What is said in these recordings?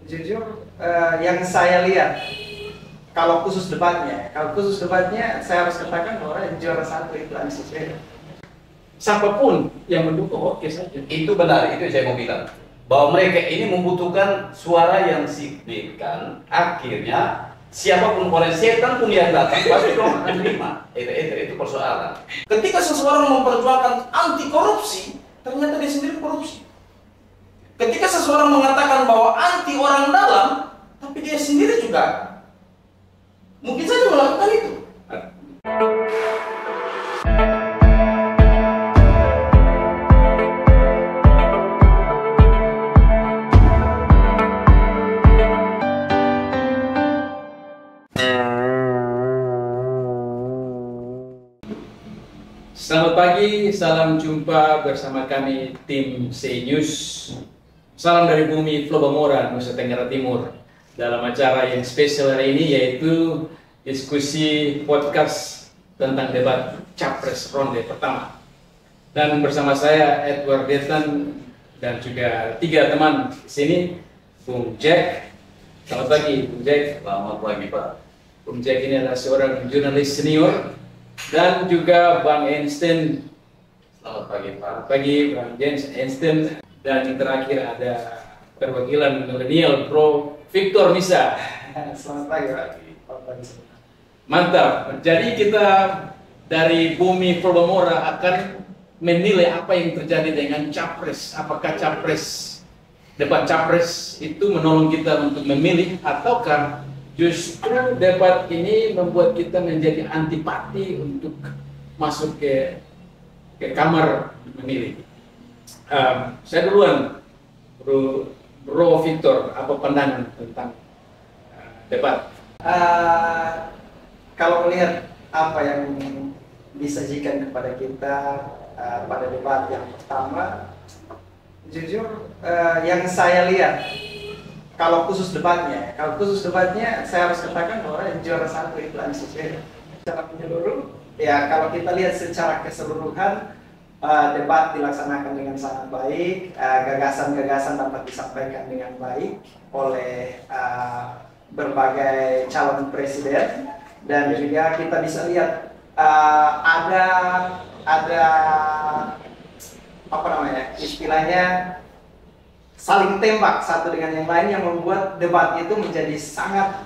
Jujur, yang saya lihat, kalau khusus debatnya, saya harus katakan bahwa yang juara satu itu Anies Baswedan. Siapapun yang mendukung oke saja. Itu benar, itu yang saya mau bilang. Bahwa mereka ini membutuhkan suara yang signifikan. Akhirnya siapapun oleh setan pun yang datang pasti orang akan terima. Itu persoalan. Ketika seseorang memperjuangkan anti korupsi, ternyata dia sendiri korupsi. Ketika seseorang mengatakan bahwa anti orang dalam, tapi dia sendiri juga mungkin saja melakukan itu. Selamat pagi, salam jumpa bersama kami tim C-News. Salam dari bumi Flobamora, Nusa Tenggara Timur. Dalam acara yang spesial hari ini yaitu diskusi podcast tentang debat Capres ronde pertama. Dan bersama saya Edward Detan dan juga 3 teman di sini, Bung Jack. Selamat pagi, Bung Jack. Selamat pagi, Pak. Bung Jack ini adalah seorang jurnalis senior. Dan juga Bang Einstein. Selamat pagi, Pak. Pagi Bang James Einstein. Dan yang terakhir ada perwakilan milenial Bro Victor Misa. Selamat pagi, Pak. Mantap. Jadi kita dari bumi Flobamora akan menilai apa yang terjadi dengan Capres. Apakah debat Capres itu menolong kita untuk memilih, ataukah justru debat ini membuat kita menjadi antipati untuk masuk ke kamar memilih. Saya duluan, Bro Victor, apa pandangan tentang debat? Kalau melihat apa yang disajikan kepada kita pada debat yang pertama, jujur yang saya lihat, kalau khusus debatnya, saya harus katakan bahwa yang juara satu itu Anies Baswedan. Secara menyeluruh, ya kalau kita lihat secara keseluruhan, debat dilaksanakan dengan sangat baik, gagasan-gagasan dapat disampaikan dengan baik oleh berbagai calon presiden, dan juga kita bisa lihat ada apa namanya, istilahnya saling tembak satu dengan yang lain, yang membuat debat itu menjadi sangat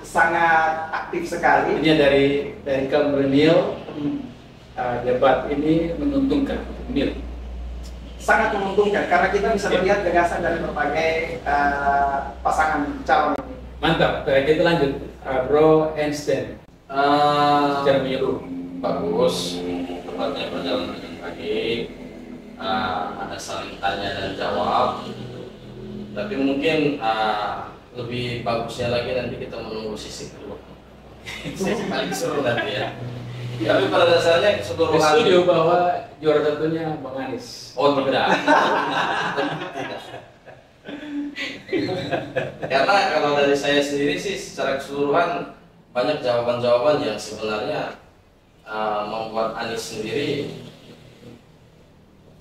aktif sekali. Ini dari kaum milenial, debat ini menguntungkan milenial. Sangat menguntungkan karena kita bisa melihat gagasan dari berbagai pasangan calon ini. Mantap. Kita lanjut, Bro Einstein. Secara menyeluruh Bagus, tempatnya berjalan dengan baik. Ada saling tanya dan jawab. Tapi mungkin lebih bagusnya lagi nanti kita menunggu sisi kedua. Sisi paling seru nanti ya. Tapi pada dasarnya keseluruhan. Setuju bahwa juara satunya Bang Anies. Oh tidak. Karena kalau dari saya sendiri sih secara keseluruhan banyak jawaban-jawaban yang sebenarnya membuat Anies sendiri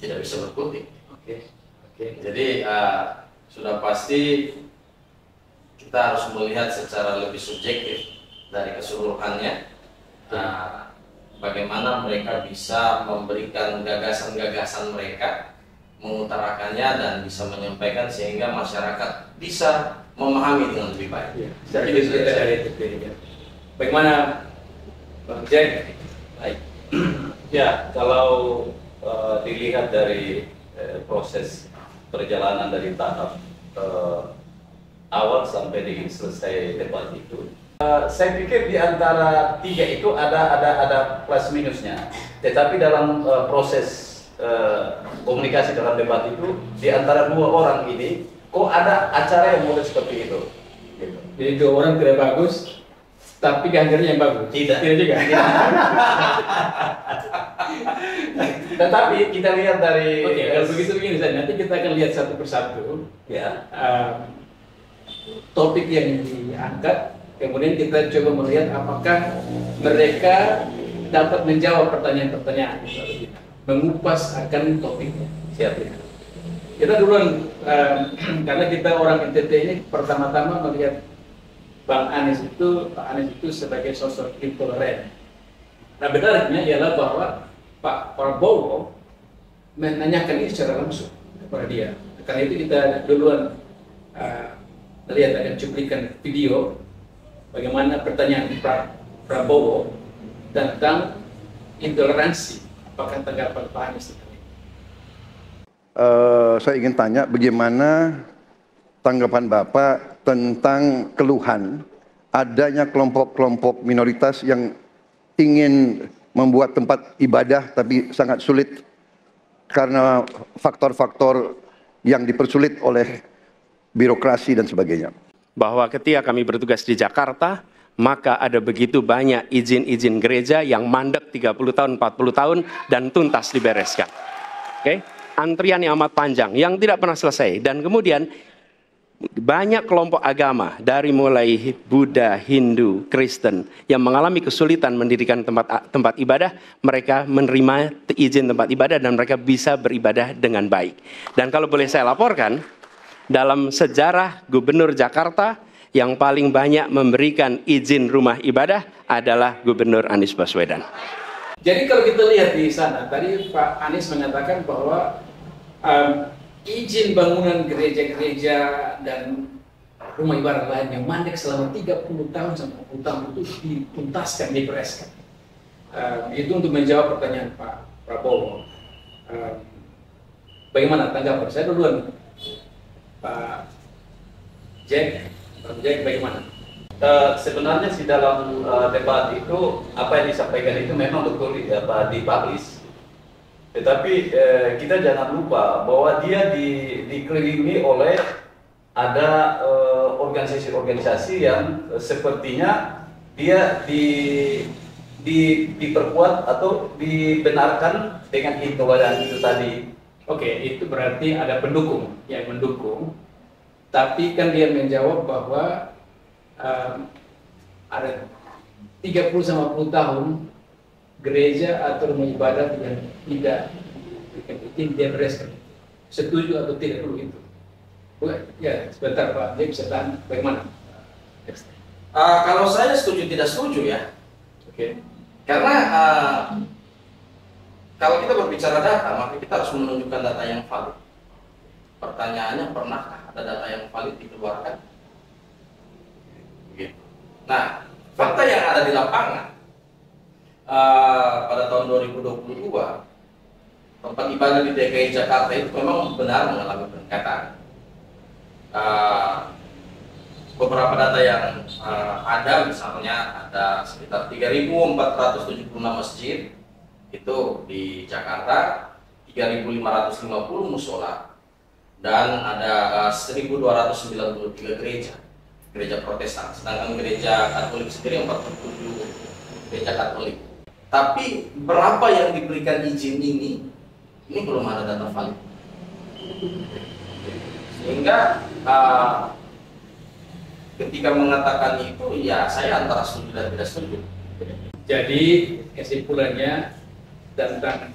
tidak bisa berkutik. Oke. Jadi sudah pasti kita harus melihat secara lebih subjektif dari keseluruhannya, bagaimana mereka bisa memberikan gagasan-gagasan mereka, mengutarakannya dan bisa menyampaikan sehingga masyarakat bisa memahami dengan lebih baik. Ya, bagaimana Bang Jack? Baik. Ya, kalau dilihat dari proses perjalanan dari tahap awal sampai dengan selesai debat itu, saya pikir di antara 3 itu ada plus minusnya. Tetapi dalam proses komunikasi dalam debat itu, di antara 2 orang ini kok ada acara yang mulai seperti itu. Gitu. Jadi 2 orang tidak bagus, tapi ganjarnya yang bagus. Tidak juga. Tetapi kita lihat dari Oke, kalau begitu begini saja. Nanti kita akan lihat satu persatu ya. Topik yang diangkat. Kemudian kita coba melihat apakah mereka dapat menjawab pertanyaan-pertanyaan, mengupas akan topiknya. Siap. Kita duluan karena kita orang NTT ini pertama-tama melihat Pak Anies itu sebagai sosok intoleran. Nah, benarnya ialah bahwa Pak Prabowo menanyakan ini secara langsung kepada dia. Karena itu kita duluan melihat ada cuplikan video bagaimana pertanyaan Pak Prabowo tentang intoleransi. Apakah tanggapan Pak Anies itu? Saya ingin tanya bagaimana tanggapan Bapak tentang keluhan adanya kelompok-kelompok minoritas yang ingin membuat tempat ibadah tapi sangat sulit karena faktor-faktor yang dipersulit oleh birokrasi dan sebagainya. Bahwa ketika kami bertugas di Jakarta, maka ada begitu banyak izin-izin gereja yang mandek 30 tahun, 40 tahun, dan tuntas dibereskan. Oke? Antrian yang amat panjang, yang tidak pernah selesai. Dan kemudian banyak kelompok agama, dari mulai Buddha, Hindu, Kristen, yang mengalami kesulitan mendirikan tempat ibadah, mereka menerima izin tempat ibadah dan mereka bisa beribadah dengan baik. Dan kalau boleh saya laporkan, dalam sejarah Gubernur Jakarta, yang paling banyak memberikan izin rumah ibadah adalah Gubernur Anies Baswedan. Jadi kalau kita lihat di sana, tadi Pak Anies mengatakan bahwa izin bangunan gereja-gereja dan rumah ibadah lain yang mandek selama 30 tahun sampai 40 tahun itu dituntaskan, dibereskan. Itu untuk menjawab pertanyaan Pak Prabowo. Bagaimana tanggapan? Saya duluan, Pak Jack, bagaimana? Sebenarnya sih dalam debat itu apa yang disampaikan itu memang betul dipublish. Tetapi kita jangan lupa bahwa dia dikelilingi oleh ada organisasi-organisasi yang sepertinya dia diperkuat atau dibenarkan dengan intoleransi itu tadi. Oke, itu berarti ada pendukung yang mendukung. Tapi kan dia menjawab bahwa ada 30-50 tahun gereja atau rumah ibadah yang tidak bereskan. Setuju atau tidak dulu itu? Ya, sebentar Pak, dia bisa tahan bagaimana? Kalau saya setuju tidak setuju ya. Oke. Karena kalau kita berbicara data, maka kita harus menunjukkan data yang valid. Pertanyaannya, pernahkah ada data yang valid dikeluarkan? Gitu. Nah, fakta yang ada di lapangan pada tahun 2022, tempat ibadah di DKI Jakarta itu memang benar mengalami peningkatan. Beberapa data yang ada, misalnya ada sekitar 3.476 masjid itu di Jakarta, 3.550 musola, dan ada 1.293 gereja Protestan, sedangkan gereja Katolik sendiri 47 gereja Katolik. Tapi berapa yang diberikan izin ini belum ada data valid. Sehingga ketika mengatakan itu, ya saya antara setuju dan tidak setuju. Jadi kesimpulannya tentang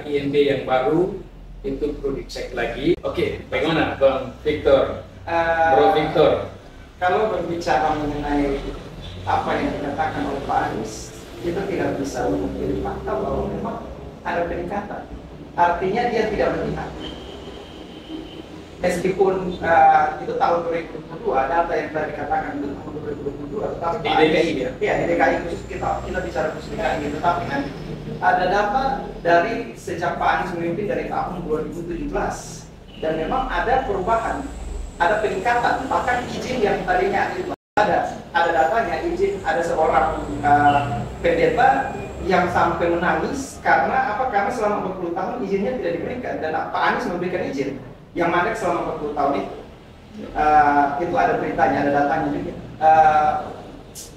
IMB yang baru itu perlu dicek lagi. Oke, bagaimana Bang Victor? Bro Victor, Kalau berbicara mengenai apa yang dikatakan oleh Pak Anies, kita tidak bisa memungkiri fakta bahwa memang ada peningkatan. Artinya dia tidak melihat. Meskipun itu tahun 2022, data yang tadi dikatakan itu tahun 2022, tetapi di DKI ya? Iya, di DKI khusus kita bicara khusus DKI, tetapi kan ada data dari sejak Pak Anies memimpin dari tahun 2017, dan memang ada perubahan, ada peningkatan. Bahkan izin yang tadinya itu ada datanya, izin ada seorang pendeta yang sampai menangis karena apa? Karena selama 40 tahun izinnya tidak diberikan, dan Pak Anies memberikan izin yang mandek selama 40 tahun itu. Itu ada beritanya, ada datanya juga.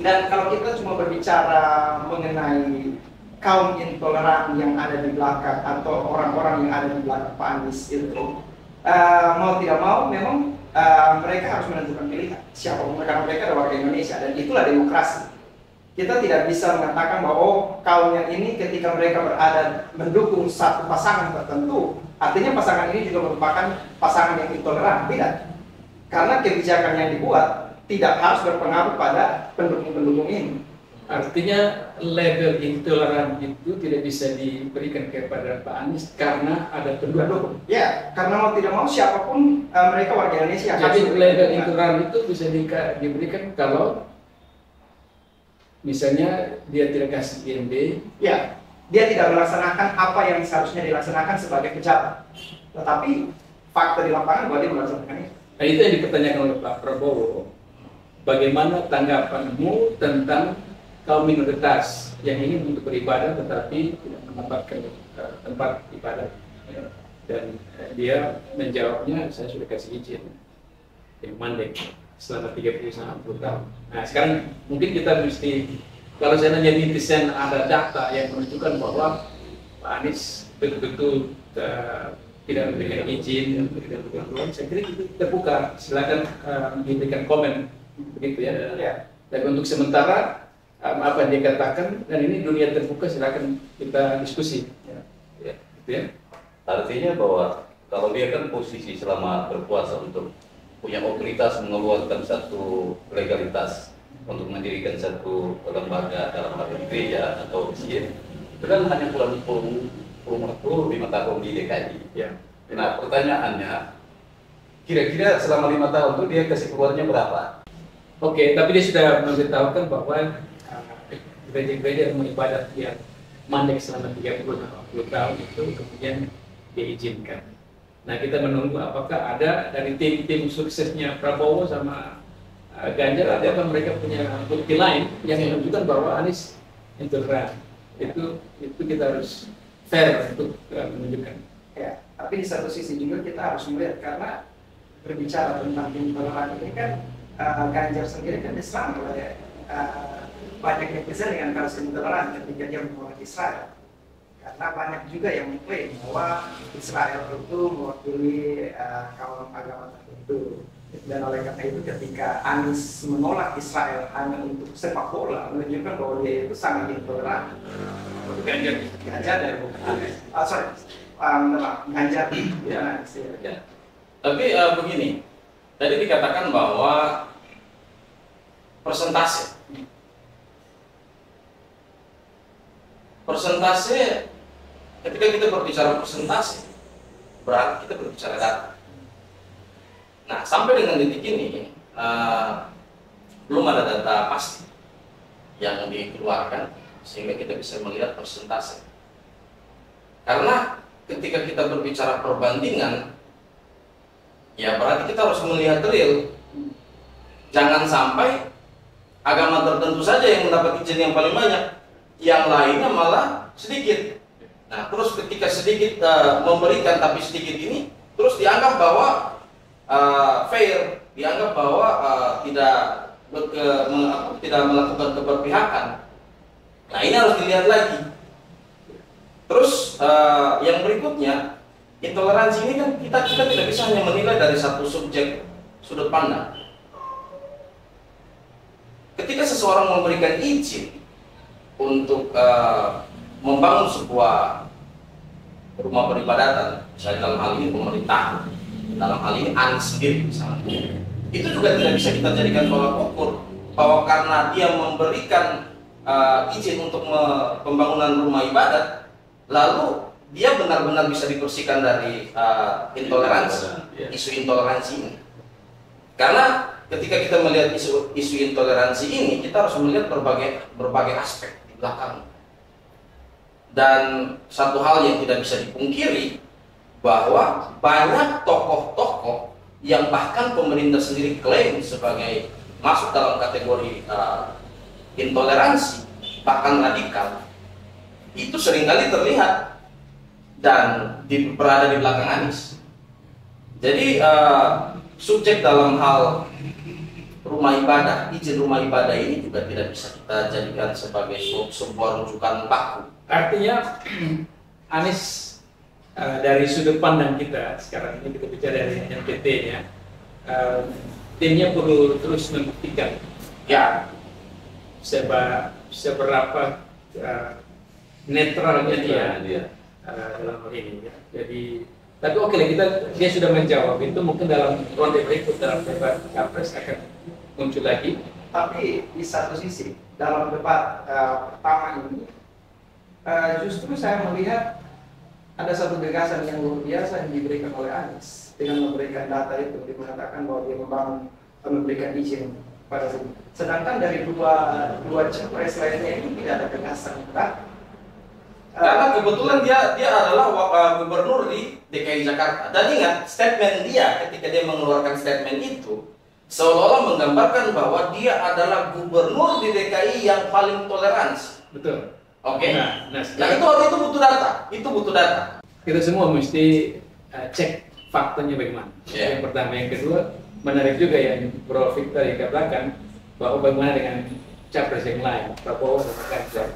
Dan kalau kita cuma berbicara mengenai kaum intoleran yang ada di belakang atau orang-orang yang ada di belakang Pak Anies itu, mau tidak mau memang mereka harus menentukan pilihan siapa karena mereka adalah warga Indonesia, dan itulah demokrasi. Kita tidak bisa mengatakan bahwa kaum yang ini ketika mereka berada mendukung satu pasangan tertentu artinya pasangan ini juga merupakan pasangan yang intoleran? Tidak, karena kebijakan yang dibuat tidak harus berpengaruh pada pendukung-pendukung ini. Artinya level intoleran itu tidak bisa diberikan kepada Pak Anies karena ada pendukung. Ya, karena mau tidak mau siapapun mereka warga Indonesia. Jadi level intoleran itu bisa diberikan kalau misalnya dia tidak kasih IMB. Ya, dia tidak melaksanakan apa yang seharusnya dilaksanakan sebagai pejabat. Tetapi fakta di lapangan bahwa dia melaksanakan itu. Nah, itu yang dipertanyakan oleh Pak Prabowo. Bagaimana tanggapanmu tentang kaum minoritas yang ingin untuk beribadah tetapi tidak mendapatkan tempat ibadah, dan dia menjawabnya, saya sudah kasih izin yang mandek selama 30-40 tahun. Nah sekarang mungkin kita mesti, kalau saya nanya netizen, ada data yang menunjukkan bahwa Pak Anies betul-betul tidak memberikan izin, tidak memberikan ruang. Saya kira itu terbuka, silakan diberikan komen begitu ya. Tapi untuk sementara apa yang dikatakan, dan ini dunia terbuka, silakan kita diskusi. Ya, gitu ya. Artinya bahwa kalau dia kan posisi selama berkuasa untuk punya otoritas mengeluarkan satu legalitas untuk mendirikan satu lembaga dalam hal ini gereja atau masjid, itu kan hanya kurang 5 tahun di DKI. Ya. Nah pertanyaannya, kira-kira selama 5 tahun itu dia kasih keluarnya berapa? Oke, tapi dia sudah memberitahukan bahwa gereja-gereja yang beribadah yang mandek selama 30-40 tahun itu kemudian diizinkan. Nah kita menunggu apakah ada dari tim suksesnya Prabowo sama Ganjar, apakah mereka punya bukti lain yang menunjukkan bahwa Anies intoleran. Itu kita harus fair untuk menunjukkan. Ya, tapi di satu sisi juga kita harus melihat, karena berbicara tentang intoleran ini kan Ganjar sendiri kan diserang oleh banyak netizen dengan kasus intoleran ketika dia menolak Israel, karena banyak juga yang mengklaim bahwa Israel itu mewakili kaum agama tertentu, dan oleh karena itu ketika Anies menolak Israel hanya untuk sepak bola, menunjukkan bahwa dia itu sangat intoleran. Ganjar dari Anies, Ganjar. Ya. Tapi begini, tadi dikatakan bahwa persentase ketika kita berbicara persentase berarti kita berbicara data. Nah sampai dengan detik ini belum ada data pasti yang dikeluarkan sehingga kita bisa melihat persentase, karena ketika kita berbicara perbandingan ya berarti kita harus melihat real. Jangan sampai agama tertentu saja yang mendapat izin yang paling banyak, yang lainnya malah sedikit. Nah, terus ketika sedikit memberikan tapi sedikit ini, terus dianggap bahwa fair, dianggap bahwa tidak melakukan keberpihakan. Nah, ini harus dilihat lagi. Terus yang berikutnya, intoleransi ini kan kita tidak bisa hanya menilai dari satu subjek sudut pandang. Ketika seseorang memberikan izin untuk membangun sebuah rumah peribadatan, misalnya dalam hal ini pemerintah, dalam hal ini Anies sendiri misalnya, itu juga tidak bisa kita jadikan tolak ukur bahwa karena dia memberikan izin untuk pembangunan rumah ibadat, lalu dia benar-benar bisa dibersihkan dari intoleransi, isu intoleransi ini. Karena ketika kita melihat isu intoleransi ini, kita harus melihat berbagai aspek di belakang. Dan satu hal yang tidak bisa dipungkiri, bahwa banyak tokoh-tokoh yang bahkan pemerintah sendiri klaim sebagai masuk dalam kategori intoleransi, bahkan radikal, itu seringkali terlihat dan berada di belakang Anies. Jadi subjek dalam hal rumah ibadah, izin rumah ibadah ini juga tidak bisa kita jadikan sebagai sebuah rujukan baku. Artinya Anies dari sudut pandang kita sekarang ini, kita bicara dari NPT-nya, timnya perlu terus membuktikan ya seberapa netralnya dia dalam hal ini ya. Jadi Tapi oke lah, dia sudah menjawab itu, mungkin dalam ronde berikut dalam debat capres akan muncul lagi. Tapi di satu sisi dalam debat pertama ini justru saya melihat ada satu gagasan yang luar biasa yang diberikan oleh Anies dengan memberikan data itu, dia mengatakan bahwa dia memberikan izin pada sini. Sedangkan dari dua capres lainnya ini tidak ada gagasan berat. Karena kebetulan dia adalah gubernur di DKI Jakarta. Dan ingat, statement dia ketika dia mengeluarkan statement itu seolah-olah menggambarkan bahwa dia adalah gubernur di DKI yang paling toleransi. Betul. Oke. Nah, itu butuh data. Itu butuh data. Kita semua mesti cek faktanya bagaimana. Yeah. Yang pertama, yang kedua, menarik juga yang Bro Victor yang katakan bahwa bagaimana dengan capres yang lain, Prabowo dan Ganjar.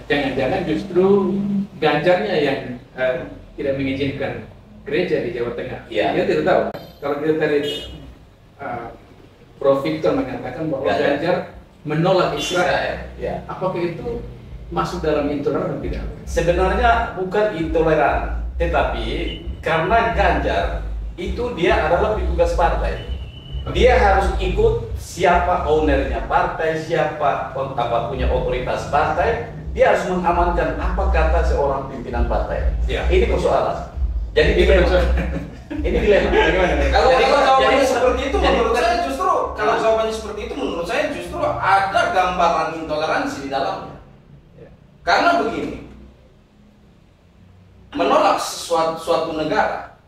Jangan-jangan justru Ganjarnya yang tidak mengizinkan gereja di Jawa Tengah. Yeah. Kita tidak tahu. Kalau kita tadi Prof. Victor mengatakan bahwa Ganjar menolak Israel. Ya. Apakah itu masuk dalam intoleran atau tidak? Sebenarnya bukan intoleran, tetapi karena Ganjar itu dia adalah petugas partai. Dia harus ikut siapa ownernya partai, siapa punya otoritas partai. Dia harus mengamankan apa kata seorang pimpinan partai. Ya. Ini persoalan. Jadi dilema. Ini dilema. Kalau jawabannya seperti itu, menurut saya justru kalau jawabannya seperti itu, menurut saya justru ada gambaran intoleransi di dalamnya. Karena begini, menolak suatu negara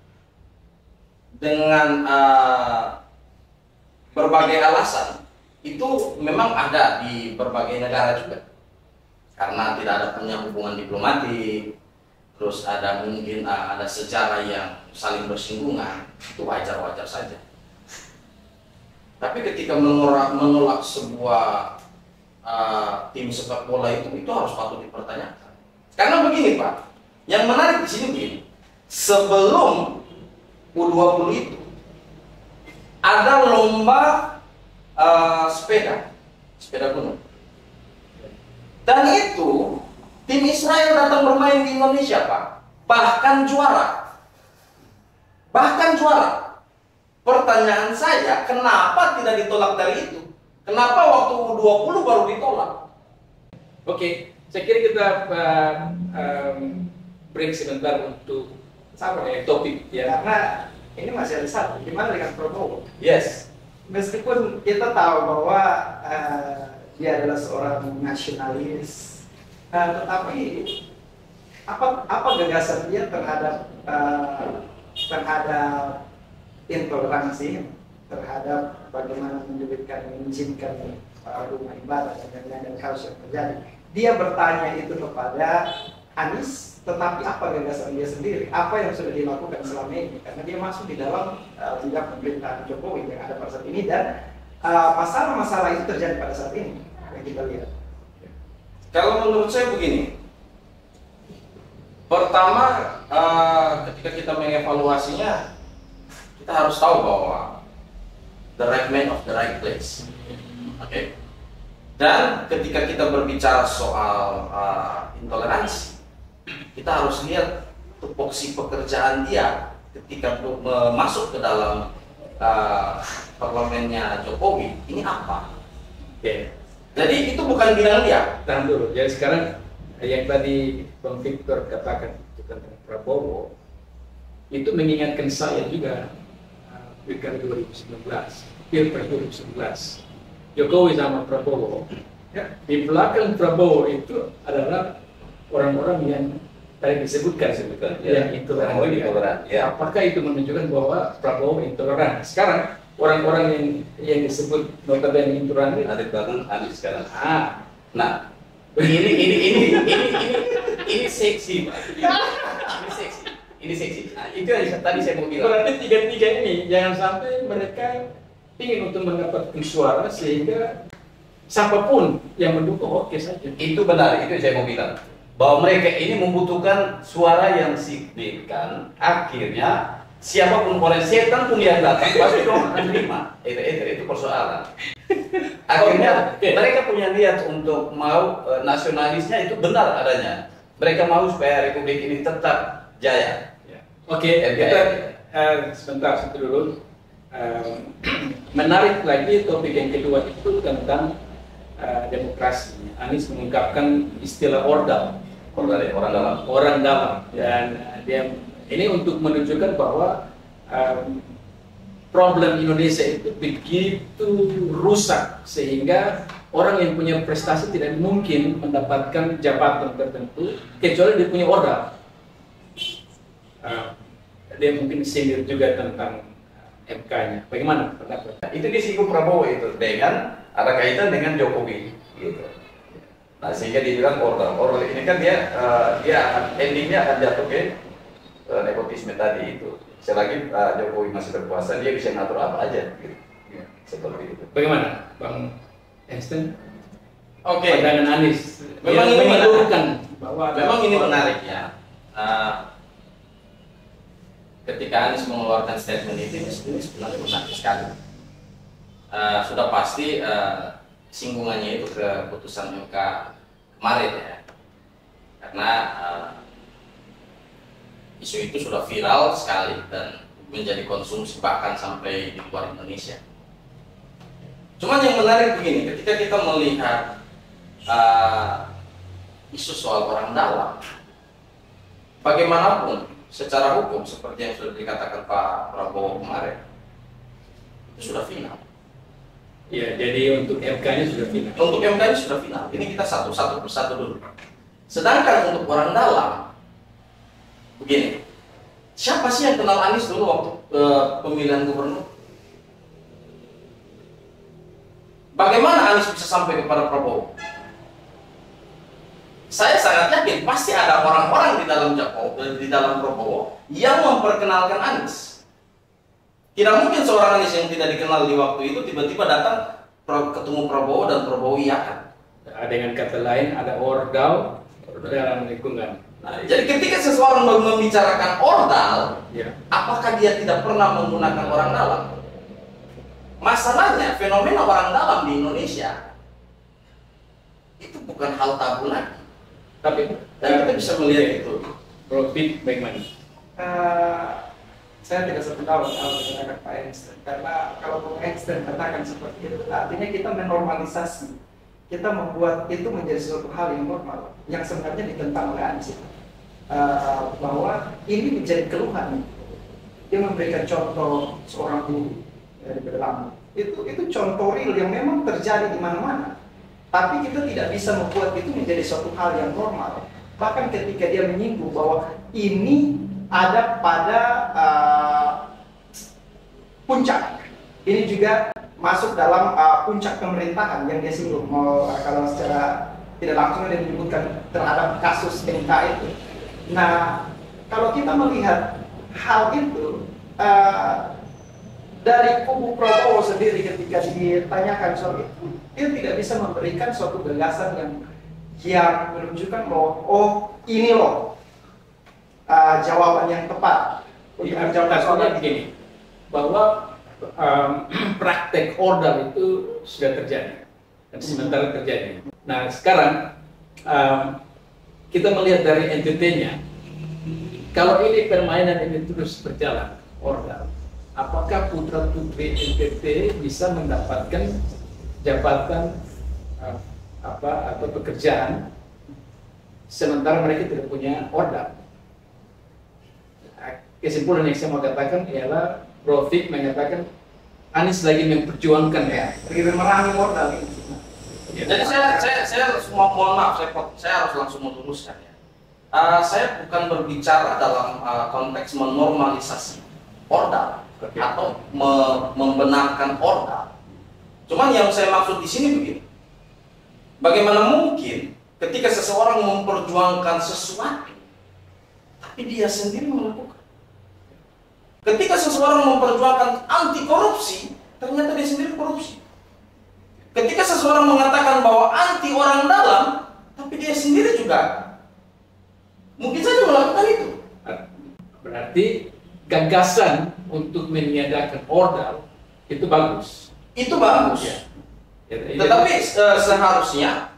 dengan berbagai alasan itu memang ada di berbagai negara juga. Karena tidak ada punya hubungan diplomatik, terus ada mungkin ada sejarah yang saling bersinggungan, itu wajar-wajar saja. Tapi ketika menolak sebuah tim sepak bola itu harus patut dipertanyakan. Karena begini Pak, yang menarik di sini begini, sebelum U20 itu ada lomba sepeda gunung. Dan itu tim Israel datang bermain di Indonesia, Pak. Bahkan juara. Pertanyaan saya, kenapa tidak ditolak dari itu? Kenapa waktu U20 baru ditolak? Oke, saya kira kita break sebentar untuk topik ya. Karena ini masih ada satu, gimana dengan Prabowo? Yes. Meskipun kita tahu bahwa dia adalah seorang nasionalis, tetapi apa gagasan dia terhadap intoleransi, terhadap bagaimana mengizinkan rumah ibadah dan kasus yang terjadi. Dia bertanya itu kepada Anies, tetapi apa gagasan dia sendiri? Apa yang sudah dilakukan selama ini? Karena dia masuk di dalam bidang pemerintahan Jokowi yang ada pada saat ini, dan masalah-masalah itu terjadi pada saat ini yang kita lihat. Kalau menurut saya begini, pertama ketika kita mengevaluasinya, kita harus tahu bahwa the right man of the right place. Oke. Dan ketika kita berbicara soal intoleransi, kita harus lihat tupoksi pekerjaan dia ketika masuk ke dalam parlemennya Jokowi. Ini apa? Oke. Jadi itu bukan bidang dia. Tahan dulu. Jadi sekarang yang tadi Bang Victor katakan tentang Prabowo itu mengingatkan saya juga Pilkada 2019, Pilpres 2019. Jokowi sama Prabowo. Ya, di belakang Prabowo itu adalah orang-orang yang tadi disebutkan yang intoleran. Ya. Apakah itu menunjukkan bahwa Prabowo intoleran? Sekarang orang-orang yang disebut notabene intoleran Ada di belakang Anies sekarang. nah Ini seksi, Pak. Ini seksi. Nah, itu yang tadi saya mau bilang. berarti tiga-tiga ini jangan sampai mereka ingin untuk mendapatkan suara sehingga siapapun yang mendukung oke saja. Itu benar, itu yang saya mau bilang. Bahwa mereka ini membutuhkan suara yang signifikan. Akhirnya siapapun orang setan pun yang datang pasti orang akan terima. Itu persoalan. Akhirnya mereka punya niat untuk mau nasionalisnya itu benar adanya. Mereka mau supaya republik ini tetap jaya. Oke, kita sebentar satu dulu. Menarik lagi topik yang kedua itu tentang demokrasi. Anies mengungkapkan istilah ordal, orang dalam, dan dia ini untuk menunjukkan bahwa problem Indonesia itu begitu rusak sehingga orang yang punya prestasi tidak mungkin mendapatkan jabatan tertentu kecuali dia punya ordal. Dia mungkin sindir juga tentang MK-nya. Bagaimana pendapat? Itu disinggung Prabowo itu dengan ada kaitan dengan Jokowi, gitu. Nah sehingga dibilang ordal ini kan dia akan endingnya akan jatuh ke nepotisme tadi itu. Selagi Jokowi masih berkuasa dia bisa ngatur apa aja, gitu. Seperti itu. Bagaimana, Bang Einstein? Oke. Pandangan Anies. Memang ini menunjukkan bahwa memang ini menarik ya. Ketika Anies mengeluarkan statement itu ini sebenarnya menarik sekali. Sudah pasti singgungannya itu ke putusan MK kemarin ya, karena isu itu sudah viral sekali dan menjadi konsumsi bahkan sampai di luar Indonesia. Cuman yang menarik begini, ketika kita melihat isu soal orang dalam, bagaimanapun secara hukum seperti yang sudah dikatakan Pak Prabowo kemarin itu sudah final. Ya, jadi untuk MK-nya sudah final. Untuk MK-nya sudah final. Ini kita satu persatu dulu. Sedangkan untuk orang dalam, begini, siapa sih yang kenal Anies dulu waktu pemilihan gubernur? Bagaimana Anies bisa sampai kepada Prabowo? Saya sangat yakin pasti ada orang-orang di dalam Prabowo yang memperkenalkan Anies. Tidak mungkin seorang Anies yang tidak dikenal di waktu itu tiba-tiba datang ketemu Prabowo dan Prabowo iakan. Dengan kata lain ada ordal dalam lingkungan. Nah, jadi ketika seseorang membicarakan ordal, Ya. apakah dia tidak pernah menggunakan orang dalam? Masalahnya fenomena orang dalam di Indonesia itu bukan hal tabu lagi. Tapi Dan kita bisa melihat itu. profit bagaimana? Saya tidak sependapat kalau dengan Pak Einstein, karena kalau Pak Einstein katakan seperti itu, artinya kita menormalisasi, kita membuat itu menjadi suatu hal yang normal, yang sebenarnya ditentang oleh Anies. Bahwa ini menjadi keluhan. Dia memberikan contoh seorang guru dari Berlama. Itu contoh real yang memang terjadi di mana-mana. Tapi kita tidak bisa membuat itu menjadi suatu hal yang normal. Bahkan ketika dia menyinggung bahwa ini ada pada puncak. Ini juga masuk dalam puncak pemerintahan yang dia singgung. Kalau secara tidak langsung dia menyebutkan terhadap kasus MK itu. Nah, kalau kita melihat hal itu dari kubu Prabowo sendiri ketika ditanyakan soal itu, dia tidak bisa memberikan suatu gagasan yang menunjukkan bahwa oh ini loh jawaban yang tepat untuk menjawab soal begini, bahwa praktek ordal itu sudah terjadi dan sementara terjadi. Nah sekarang kita melihat dari NTT-nya, kalau ini permainan ini terus berjalan ordal, apakah putra putri NTT bisa mendapatkan jabatan atau pekerjaan sementara mereka tidak punya ordal? Kesimpulan yang saya mau katakan ialah Profik mengatakan Anies lagi memperjuangkan lagi memerangi modal. Jadi saya mohon maaf, saya harus langsung meluruskan ya. Saya bukan berbicara dalam konteks menormalisasi ordal atau membenarkan ordal. Cuman yang saya maksud di sini begini. Bagaimana mungkin ketika seseorang memperjuangkan sesuatu tapi dia sendiri melakukan? Ketika seseorang memperjuangkan anti korupsi, ternyata dia sendiri korupsi. Ketika seseorang mengatakan bahwa anti orang dalam, tapi dia sendiri juga mungkin saja melakukan itu. Berarti gagasan untuk meniadakan ordal itu bagus. Itu bagus. Ya. Tetapi seharusnya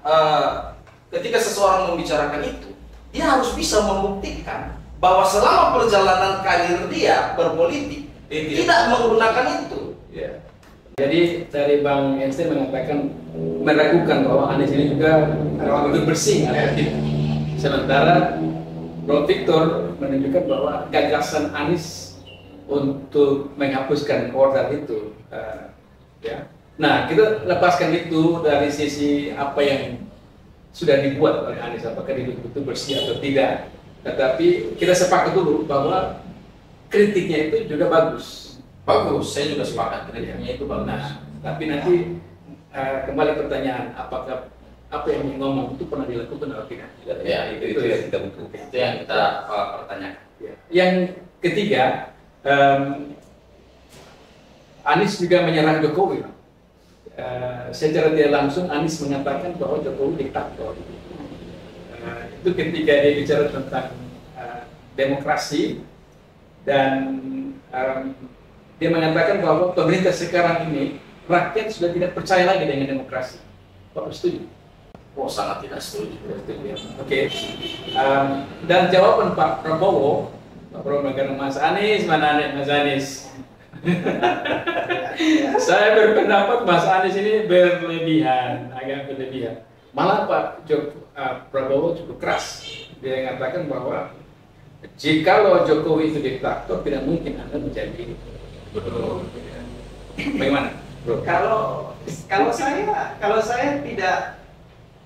ketika seseorang membicarakan itu, dia harus bisa membuktikan bahwa selama perjalanan karir dia berpolitik tidak menggunakan itu. Ya. Jadi dari Bang Einstein mengatakan meragukan bahwa Anies ini juga betul bersih atau tidak. Sementara Bro Victor menunjukkan bahwa gagasan Anies untuk menghapuskan order itu, ya. Nah, kita lepaskan itu dari sisi apa yang sudah dibuat oleh Anies, apakah itu betul bersih atau tidak. Tetapi kita sepakat dulu bahwa kritiknya itu juga bagus. Bagus, saya juga sepakat kritiknya itu bagus. Nah, tapi nanti kembali pertanyaan, apakah apa yang ngomong itu pernah dilakukan atau tidak? Ya, itu yang kita butuh. Itu yang kita pertanyakan. Ya. Yang ketiga, Anies juga menyerang Jokowi. Secara tidak langsung Anies mengatakan bahwa Jokowi diktator. Itu ketika dia bicara tentang demokrasi dan dia mengatakan bahwa pemerintah sekarang ini rakyat sudah tidak percaya lagi dengan demokrasi. Bapak setuju? Oh, sangat tidak setuju. Oke. Dan jawaban Pak Prabowo mengatakan Mas Anies, mana Mas Anies? Saya berpendapat Mas Anies ini berlebihan, agak berlebihan. Malah Pak Prabowo cukup keras. Dia mengatakan bahwa jikalau Jokowi itu diktator, tidak mungkin Anda menjadi gubernur. Bagaimana, Bro? Kalau saya tidak,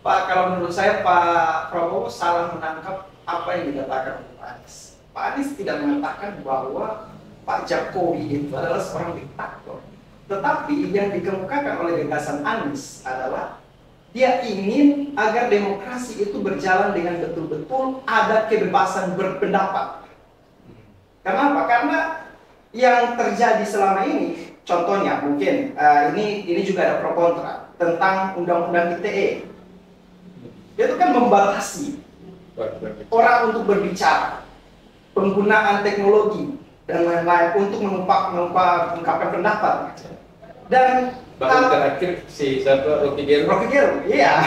Pak, kalau menurut saya Pak Prabowo salah menangkap apa yang dikatakan oleh Pak Anies. Pak Anies tidak mengatakan bahwa Pak Jokowi itu adalah seorang diktator. Tetapi yang dikemukakan oleh gagasan Anies adalah dia ingin agar demokrasi itu berjalan dengan betul-betul ada kebebasan berpendapat. Kenapa? Karena yang terjadi selama ini, contohnya mungkin ini juga ada pro kontra tentang undang-undang ITE. Itu kan membatasi orang untuk berbicara, penggunaan teknologi dan lain-lain untuk mengungkapkan pendapat. Dan baru terakhir si Rocky Gerung, iya.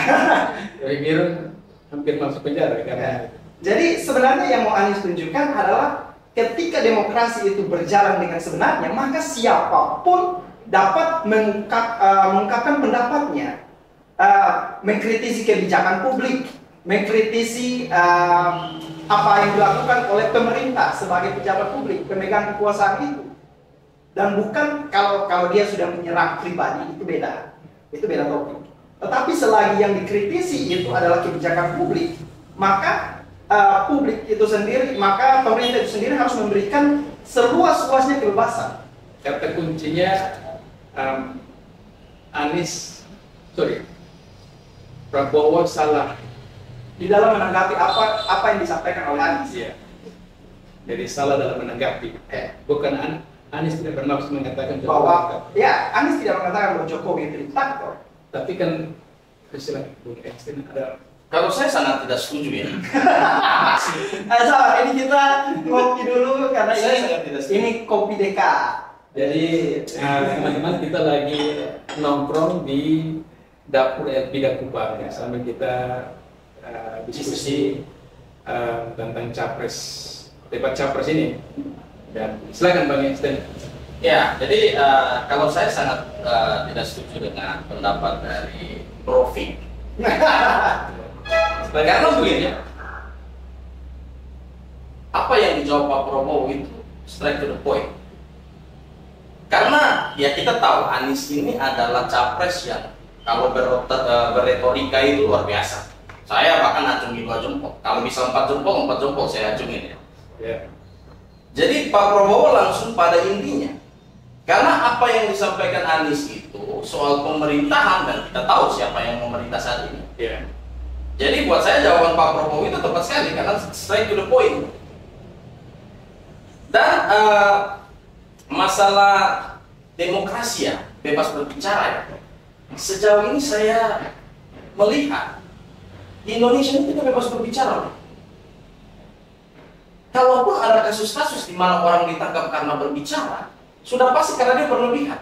Rocky Gerung hampir masuk penjara karena. Jadi sebenarnya yang mau Anies tunjukkan adalah ketika demokrasi itu berjalan dengan sebenarnya, maka siapapun dapat mengungkapkan pendapatnya, mengkritisi kebijakan publik, mengkritisi apa yang dilakukan oleh pemerintah sebagai pejabat publik, pemegang kekuasaan itu. Dan bukan kalau dia sudah menyerang pribadi, itu beda topik. Tetapi selagi yang dikritisi itu adalah kebijakan publik, maka publik itu sendiri, maka pemerintah itu sendiri harus memberikan seluas-luasnya kebebasan. Kata kuncinya Prabowo salah di dalam menanggapi apa yang disampaikan oleh Anies. Iya. Jadi salah dalam menanggapi. Bukan Anies tidak bermaksud mengatakan bahwa ya Anies tidak mengatakan bahwa Jokowi itu diktator. Tapi kan istilah Bung Einstein ada. Kalau saya sangat tidak setuju ya. Salah, ini kita ngopi dulu karena Saya sangat tidak setuju. ini kopi DK. Jadi teman-teman kita lagi nongkrong di dapur Bida Kupang ya, sambil kita diskusi tentang debat capres ini. Dan silakan Bang Einstein. Ya, jadi kalau saya sangat tidak setuju dengan pendapat dari Profi. Karena begini, apa yang dijawab Pak Prabowo itu straight to the point. Karena ya kita tahu Anies ini adalah capres yang kalau berretorika itu luar biasa. Saya bahkan acungin 2 jempol. Kalau bisa 4 jempol saya acungin ya. Yeah. Jadi Pak Prabowo langsung pada intinya. Karena apa yang disampaikan Anies itu soal pemerintahan, dan kita tahu siapa yang memerintah saat ini. Yeah. Jadi buat saya jawaban Pak Prabowo itu tepat sekali karena straight to the point. Dan masalah demokrasi ya, bebas berbicara ya. Sejauh ini saya melihat Indonesia itu tidak bebas berbicara. Kalaupun ada kasus-kasus di mana orang ditangkap karena berbicara, sudah pasti karena dia berlebihan.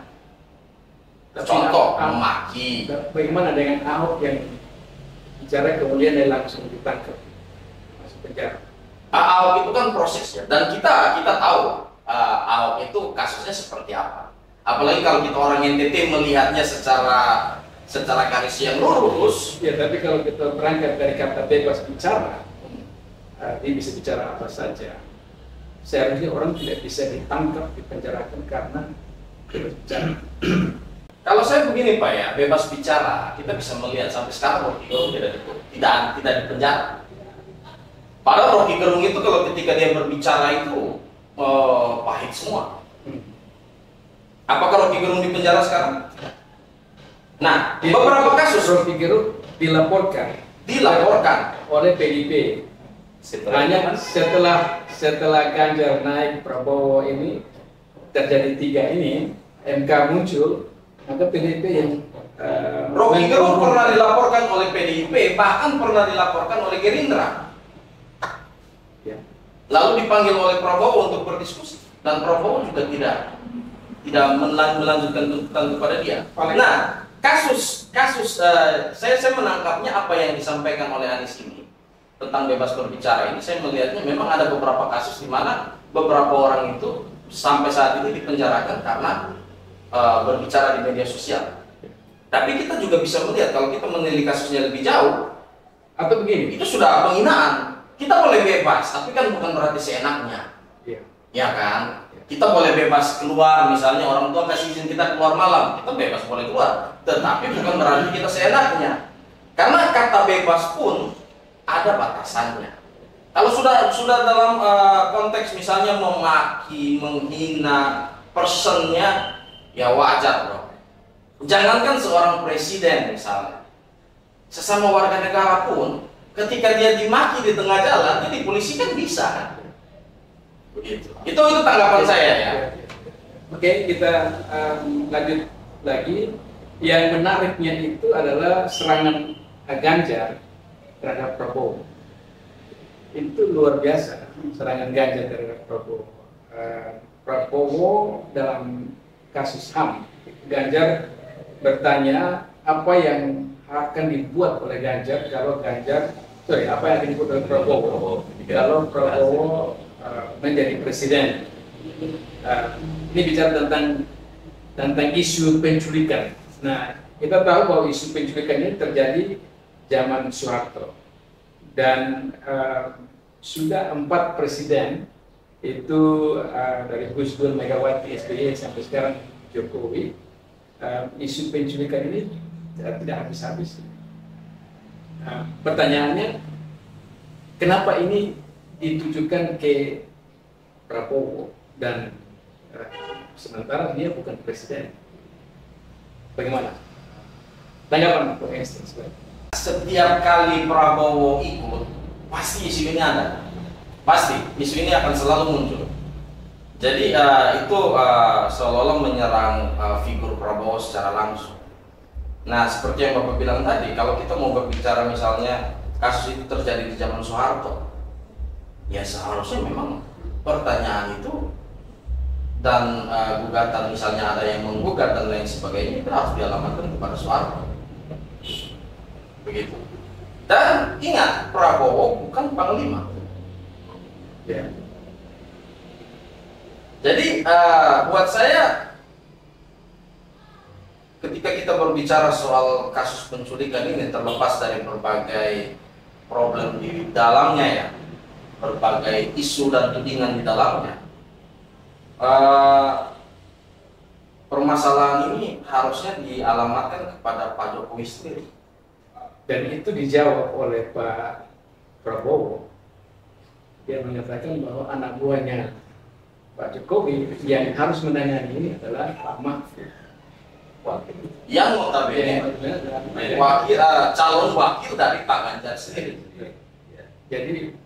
Contoh, memaki. Bagaimana dengan Ahok yang bicara kemudian dia langsung ditangkap masuk penjara? Ahok itu kan prosesnya, dan kita tahu Ahok itu kasusnya seperti apa. Apalagi kalau kita orang NTT melihatnya secara garis yang lurus. Ya, tapi kalau kita berangkat dari kata bebas bicara, dia bisa bicara apa saja. Seharusnya orang tidak bisa ditangkap, dipenjarakan karena bebas bicara. Kalau saya begini Pak ya, bebas bicara, kita bisa melihat sampai sekarang Rocky Gerung tidak dipenjara. Padahal Rocky Gerung itu kalau ketika dia berbicara itu pahit semua. Apakah Rocky Gerung dipenjara sekarang? Nah, beberapa kasus Rocky Gerung dilaporkan oleh PDIP. Hanya setelah Ganjar naik, Prabowo ini terjadi 3 ini, MK muncul, maka PDIP yang Rocky Gerung pernah dilaporkan oleh PDIP, bahkan pernah dilaporkan oleh Gerindra. Ya. Lalu dipanggil oleh Prabowo untuk berdiskusi, dan Prabowo juga tidak melanjutkan tuntutan kepada dia. Nah, kasus saya menangkapnya apa yang disampaikan oleh Anies ini tentang bebas berbicara ini, saya melihatnya memang ada beberapa kasus di mana beberapa orang itu sampai saat ini dipenjarakan karena berbicara di media sosial. Tapi kita juga bisa melihat kalau kita menilai kasusnya lebih jauh, atau begini, itu sudah penghinaan. Kita boleh bebas, tapi kan bukan berarti seenaknya. ya. Ya kan? Kita boleh bebas keluar, misalnya orang tua kasih izin kita keluar malam, kita bebas boleh keluar. Tetapi bukan berarti kita seenaknya. Karena kata bebas pun ada batasannya. Kalau sudah dalam konteks misalnya memaki, menghina personnya, ya wajar bro. Jangankan seorang presiden misalnya, sesama warga negara pun, ketika dia dimaki di tengah jalan, dia dipolisikan bisa kan? Begitu. Itu tanggapan saya ya. Oke, kita lanjut lagi. Yang menariknya itu adalah serangan Ganjar terhadap Prabowo. Itu luar biasa, serangan Ganjar terhadap Prabowo. Prabowo dalam kasus HAM, Ganjar bertanya apa yang akan dibuat oleh Ganjar kalau apa yang akan dibuat oleh Prabowo kalau Prabowo menjadi presiden. Ini bicara tentang isu penculikan. Nah, kita tahu bahwa isu penculikan ini terjadi zaman Soeharto, dan sudah 4 presiden itu dari Gus Dur, Megawati, SBY sampai sekarang Jokowi, isu penculikan ini tidak habis-habis. Pertanyaannya, kenapa ini ditujukan ke Prabowo dan sementara dia bukan presiden? Bagaimana? Tanggapan Pak Esther? Setiap kali Prabowo ikut, pasti isu ini ada. Pasti isu ini akan selalu muncul. Jadi itu seolah-olah menyerang figur Prabowo secara langsung. Nah, seperti yang Bapak bilang tadi, kalau kita mau berbicara misalnya kasus itu terjadi di zaman Soeharto, ya seharusnya memang pertanyaan itu dan gugatan, misalnya ada yang menggugat dan lain sebagainya, itu harus dialamatkan kepada Soeharto. Begitu. Dan ingat, Prabowo bukan panglima. Ya. Jadi buat saya, ketika kita berbicara soal kasus penculikan ini, terlepas dari berbagai problem di dalamnya ya, berbagai isu dan tudingan di dalamnya, permasalahan ini harusnya dialamatkan kepada Pak Jokowi sendiri. Dan itu dijawab oleh Pak Prabowo. Dia mengatakan bahwa anak buahnya Pak Jokowi yang harus menangani ini adalah Pak Mahfud. Yang notabene calon wakil dari Pak Ganjar sendiri. Jadi,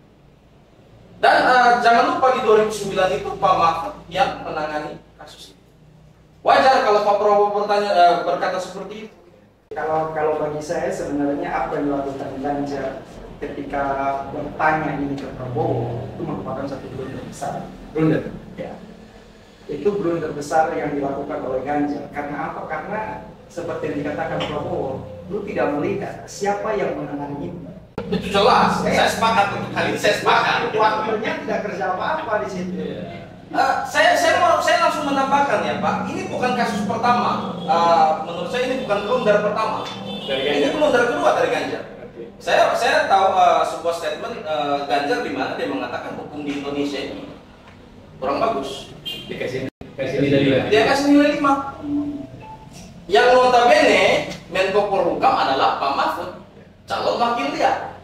dan jangan lupa di 2009 itu Pak Mahfud yang menangani kasus ini. Wajar kalau Pak Prabowo berkata seperti itu. Kalau bagi saya sebenarnya apa yang dilakukan Ganjar ketika bertanya ini ke Prabowo itu merupakan satu blunder besar. blunder. Ya. Itu blunder besar yang dilakukan oleh Ganjar. Karena apa? Karena seperti yang dikatakan Prabowo, lu tidak melihat siapa yang menangani ini. Itu jelas. Saya sepakat untuk hal ini. Saya sepakat. Wakilnya tidak kerja apa-apa di situ. Saya langsung menambahkan ya Pak. Ini bukan kasus pertama. Menurut saya ini bukan blunder pertama. Ini blunder kedua dari Ganjar. Saya tahu sebuah statement Ganjar di mana dia mengatakan hukum di Indonesia ini kurang bagus. Dikasih nilai 5. Dia kasih nilai 5. Yang notabene Menko Polhukam adalah Pak Mahfud, calon wakil dia.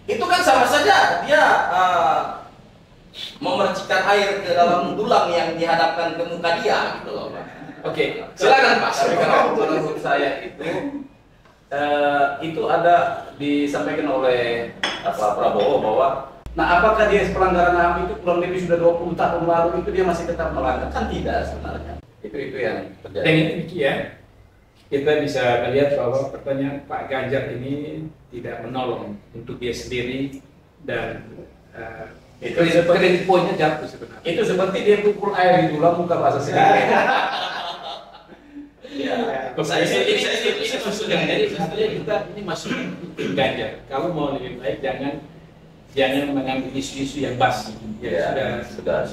Itu kan sama saja dia memercikan air ke dalam dulang yang dihadapkan ke muka dia gitu loh Pak. Oke, Silakan Pak. Tapi kalau menurut saya itu ada disampaikan oleh Prabowo bahwa apakah dia pelanggaran HAM itu kurang lebih sudah 20 tahun lalu itu dia masih tetap melanggar? Kan tidak sebenarnya. Itu yang terjadi. Dengan demikian kita bisa melihat bahwa pertanyaan Pak Ganjar ini tidak menolong untuk dia sendiri dan kredit poinnya jatuh sebenarnya. Itu seperti dia pukul air di dulang muka bahasa sendiri. Ini maksudnya jadi sebetulnya kita ini masuk tim Ganjar. Kalau mau lebih baik jangan mengambil isu-isu yang basi. Sudah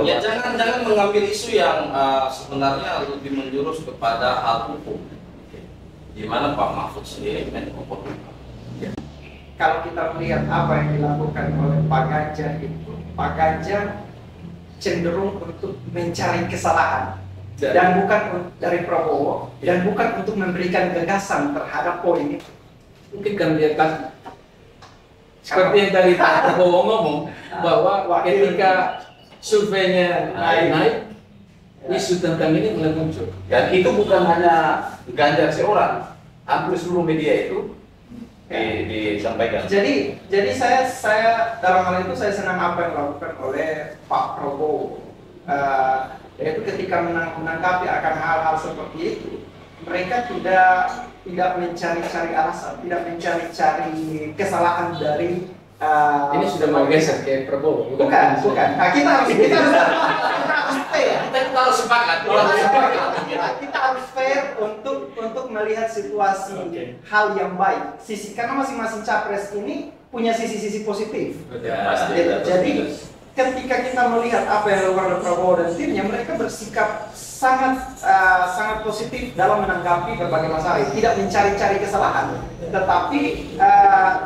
ya, jangan mengambil isu yang sebenarnya lebih menjurus kepada hal hukum. Di mana Pak Mahfud sendiri Menko Polhukam. Kalau kita melihat apa yang dilakukan oleh Pak Ganjar itu, Pak Ganjar cenderung untuk mencari kesalahan dan bukan dari Prabowo dan bukan untuk memberikan gagasan terhadap poin itu. Mungkin kan dia tak seperti yang tadi Pak Prabowo ngomong bahwa ketika surveinya naik, isu tentang ini mulai muncul. Dan itu bukan hanya Ganjar seorang, hampir seluruh media itu disampaikan. Jadi saya dalam hal itu saya senang apa yang dilakukan oleh Pak Prabowo, yaitu ketika menanggapi akan hal-hal seperti itu, mereka tidak mencari-cari alasan, tidak mencari-cari kesalahan dari ini sudah mau geser ke Prabowo. Bukan. Nah, kita harus fair. Kita harus sepakat. Kita harus fair untuk melihat situasi hal yang baik. Karena masing-masing capres ini punya sisi-sisi positif. Jadi ketika kita melihat apa yang dilakukan oleh Prabowo dan timnya, mereka bersikap sangat positif dalam menanggapi berbagai masalah, tidak mencari-cari kesalahan. Tetapi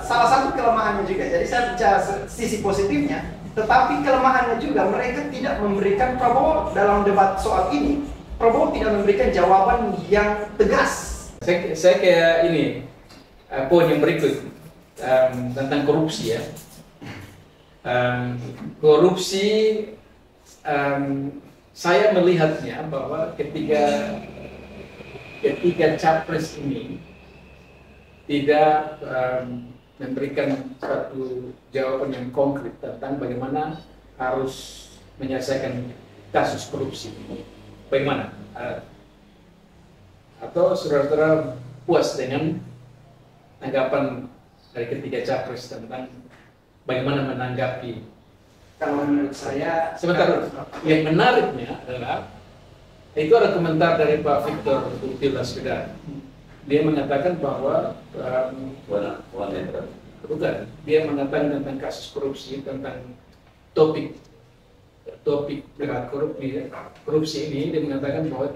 salah satu kelemahannya juga, jadi saya bicara sisi positifnya, tetapi kelemahannya juga mereka tidak memberikan Prabowo dalam debat soal ini. Prabowo tidak memberikan jawaban yang tegas. Saya kayak ini poin yang berikut tentang korupsi ya. Korupsi saya melihatnya bahwa ketika capres ini tidak memberikan satu jawaban yang konkret tentang bagaimana harus menyelesaikan kasus korupsi, bagaimana? Atau saudara-saudara puas dengan tanggapan dari ketiga capres tentang bagaimana menanggapi? Kalau menurut saya, sebentar, yang menariknya adalah itu ada komentar dari Pak Victor Laskeda. Dia mengatakan bahwa dia mengatakan tentang kasus korupsi, tentang topik korupsi ini, dia mengatakan bahwa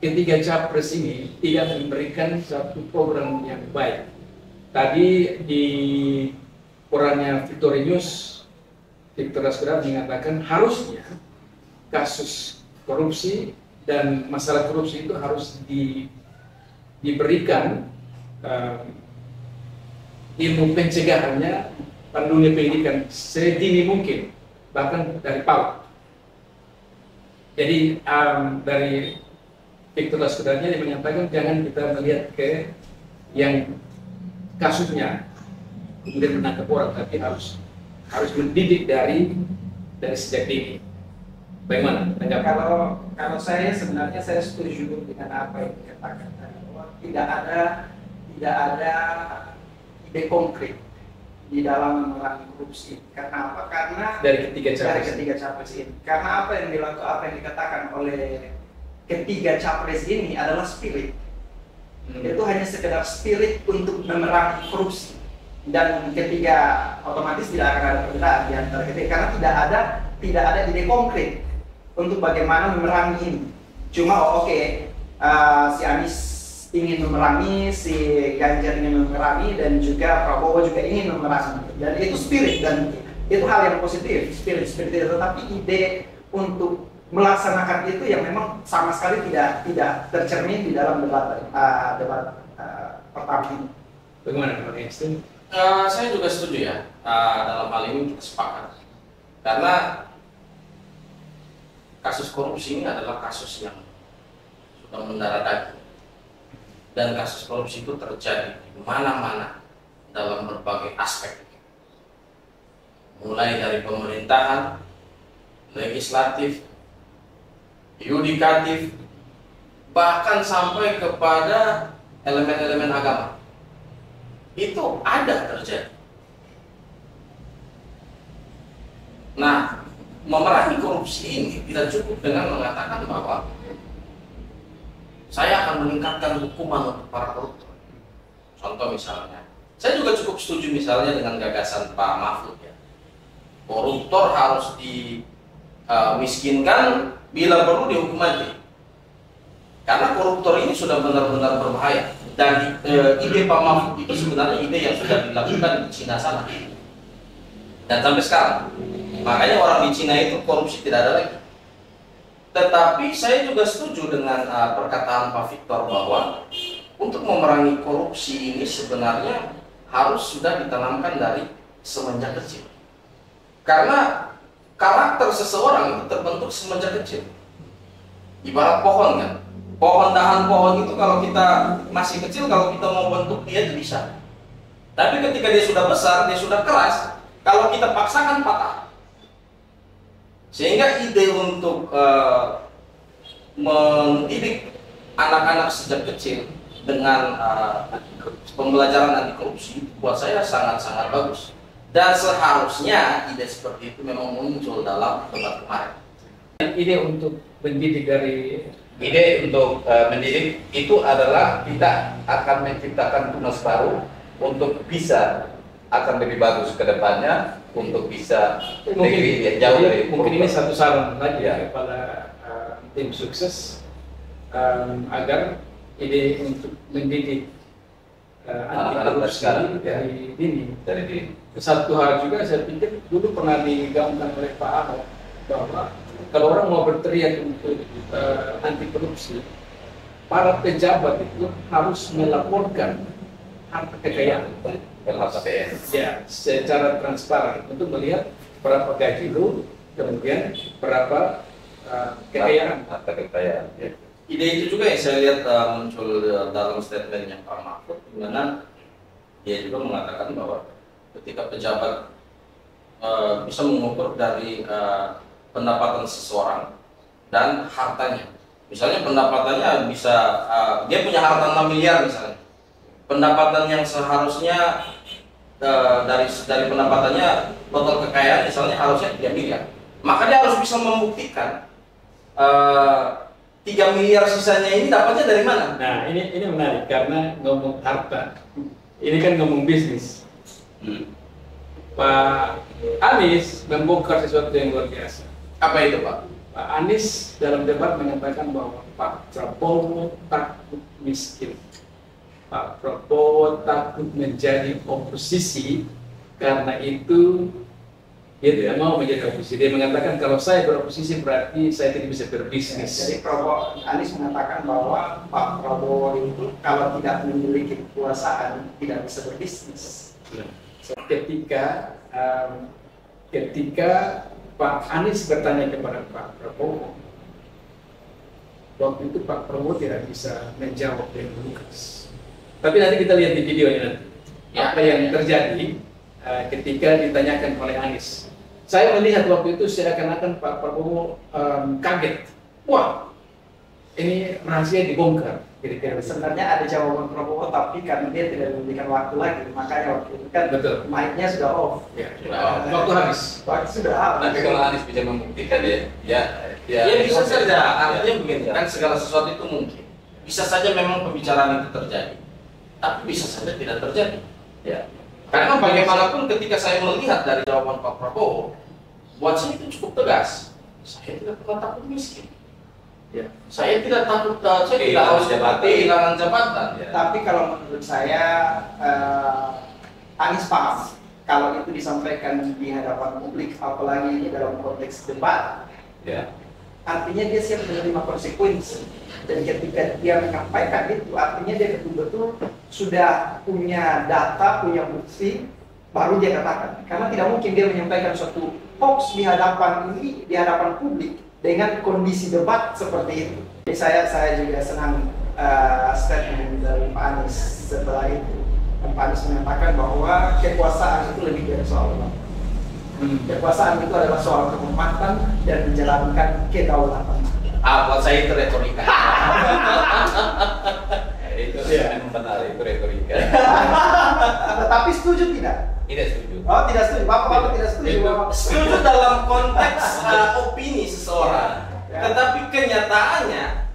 ketiga capres ini tidak memberikan satu program yang baik. Tadi di korannya Victory News, Victor Laskeda mengatakan harusnya kasus korupsi dan masalah korupsi itu harus diberikan ilmu pencegahannya pada dunia pendidikan sedini mungkin, bahkan dari PAUD. Jadi dari Victor Laskeda dia menyatakan jangan kita melihat ke yang kasusnya kemudian menangkap orang, tapi harus mendidik dari sejak dini. Bagaimana? Kalau saya sebenarnya saya setuju dengan apa yang dikatakan tadi, bahwa tidak ada ide konkret di dalam memerangi korupsi. Karena apa? Karena dari ketiga capres ini. Karena apa yang dikatakan oleh ketiga capres ini adalah spirit. Itu hanya sekedar spirit untuk memerangi korupsi. Dan ketika otomatis tidak akan ada perbedaan di antara kita karena tidak ada ide konkret untuk bagaimana memerangi ini. Cuma si Anies ingin memerangi, si Ganjar ingin memerangi, dan juga Prabowo juga ingin memerangi. Dan itu spirit, dan itu hal yang positif, spirit itu. Tetapi ide untuk melaksanakan itu yang memang sama sekali tidak tercermin di dalam debat pertama ini. Bagaimana Pak Einstein? Saya juga setuju ya, dalam hal ini kita sepakat. Karena kasus korupsi ini adalah kasus yang sudah mendarah daging. Dan kasus korupsi itu terjadi di mana-mana dalam berbagai aspek. Mulai dari pemerintahan, legislatif, yudikatif, bahkan sampai kepada elemen-elemen agama. Itu ada terjadi. Nah, memerangi korupsi ini tidak cukup dengan mengatakan bahwa saya akan meningkatkan hukuman untuk para koruptor. Contoh misalnya, saya juga cukup setuju misalnya dengan gagasan Pak Mahfud ya. Koruptor harus dimiskinkan, bila perlu dihukum mati. Karena koruptor ini sudah benar-benar berbahaya. Dan ide Pak Mahfud itu sebenarnya ide yang sudah dilakukan di Cina sana. Dan sampai sekarang. Makanya orang di Cina itu korupsi tidak ada lagi. Tetapi saya juga setuju dengan perkataan Pak Victor bahwa untuk memerangi korupsi ini sebenarnya harus sudah ditanamkan dari semenjak kecil. Karena karakter seseorang itu terbentuk semenjak kecil. Ibarat pohon kan. Dahan pohon itu kalau kita masih kecil, kalau kita mau bentuk dia bisa. Tapi ketika dia sudah besar, dia sudah keras, kalau kita paksakan patah. Sehingga ide untuk mendidik anak-anak sejak kecil dengan pembelajaran anti korupsi buat saya sangat-sangat bagus. Dan seharusnya ide seperti itu memang muncul dalam debat kemarin. Ide untuk mendidik dari mendidik itu adalah kita akan menciptakan tunas baru untuk bisa akan lebih bagus ke depannya, untuk bisa lebih jauh dari mungkin ini satu saran lagi ya kepada tim sukses agar ide untuk mendidik anti korupsi dari dini. Satu hal juga saya pikir dulu pernah digaungkan oleh Pak Ahok bahwa kalau orang mau berteriak untuk anti korupsi, para pejabat itu harus melaporkan harta kekayaan ya secara transparan untuk melihat berapa gaji lu, kemudian berapa kekayaan. Harta kekayaan. Ya. Ide itu juga yang saya lihat muncul dalam statementnya Pak Mahfud, di mana dia juga mengatakan bahwa ketika pejabat bisa mengukur dari pendapatan seseorang dan hartanya. Misalnya pendapatannya bisa, dia punya harta 6 miliar misalnya. Pendapatan yang seharusnya dari pendapatannya total kekayaan misalnya harusnya 3 miliar. Maka dia harus bisa membuktikan 3 miliar sisanya ini dapatnya dari mana? Nah ini menarik karena ngomong harta, ini kan ngomong bisnis. Pak Anies membongkar sesuatu yang luar biasa. Apa itu Pak? Pak Anies dalam debat mengatakan bahwa Pak Prabowo takut miskin. Pak Prabowo takut menjadi oposisi, karena itu dia tidak mau menjadi oposisi. Dia mengatakan kalau saya beroposisi berarti saya tidak bisa berbisnis. Jadi Anies mengatakan bahwa Pak Prabowo itu kalau tidak memiliki kekuasaan tidak bisa berbisnis. Ketika Pak Anies bertanya kepada Pak Prabowo, waktu itu Pak Prabowo tidak bisa menjawab dengan lugas. Tapi nanti kita lihat di videonya nanti apa yang terjadi ketika ditanyakan oleh Anies. Saya melihat waktu itu seakan-akan Pak Prabowo kaget. Wah, ini rahasia dibongkar. Kira-kira sebenarnya ada jawaban Prabowo, tapi karena dia tidak memberikan waktu lagi, makanya waktu itu kan mic-nya sudah off. Ya, waktu habis. Waktu sudah habis. Tapi kalau Anies bisa membuktikan Ya bisa saja. Artinya begini, kan segala sesuatu itu mungkin. Bisa saja memang pembicaraan itu terjadi, tapi bisa saja tidak terjadi. Ya. Karena bagaimanapun ketika saya melihat dari jawaban Pak Prabowo, buat saya itu cukup tegas. Saya tidak pernah takut miskin. Ya. Saya tidak takut, saya tidak harus kehilangan jabatan. Ya. Tapi kalau menurut saya Anies paham kalau itu disampaikan di hadapan publik, apalagi ini dalam konteks debat. Ya. Artinya dia siap menerima konsekuensi. Dan ketika dia menyampaikan itu, artinya dia betul-betul sudah punya data, punya bukti, baru dia katakan. Karena tidak mungkin dia menyampaikan suatu hoax di hadapan publik dengan kondisi debat seperti itu. Jadi saya juga senang statement dari Pak Anies setelah itu. Pak Anies menyatakan bahwa kekuasaan itu lebih dari soal uang. Kekuasaan itu adalah soal kehormatan dan menjalankan kedaulatan. Buat saya itu retorika. Itu memang benar, itu retorika. Tetapi setuju tidak? Tidak setuju. Oh, tidak setuju. Bapak tidak setuju. Setuju dalam konteks opini seseorang. Tetapi kenyataannya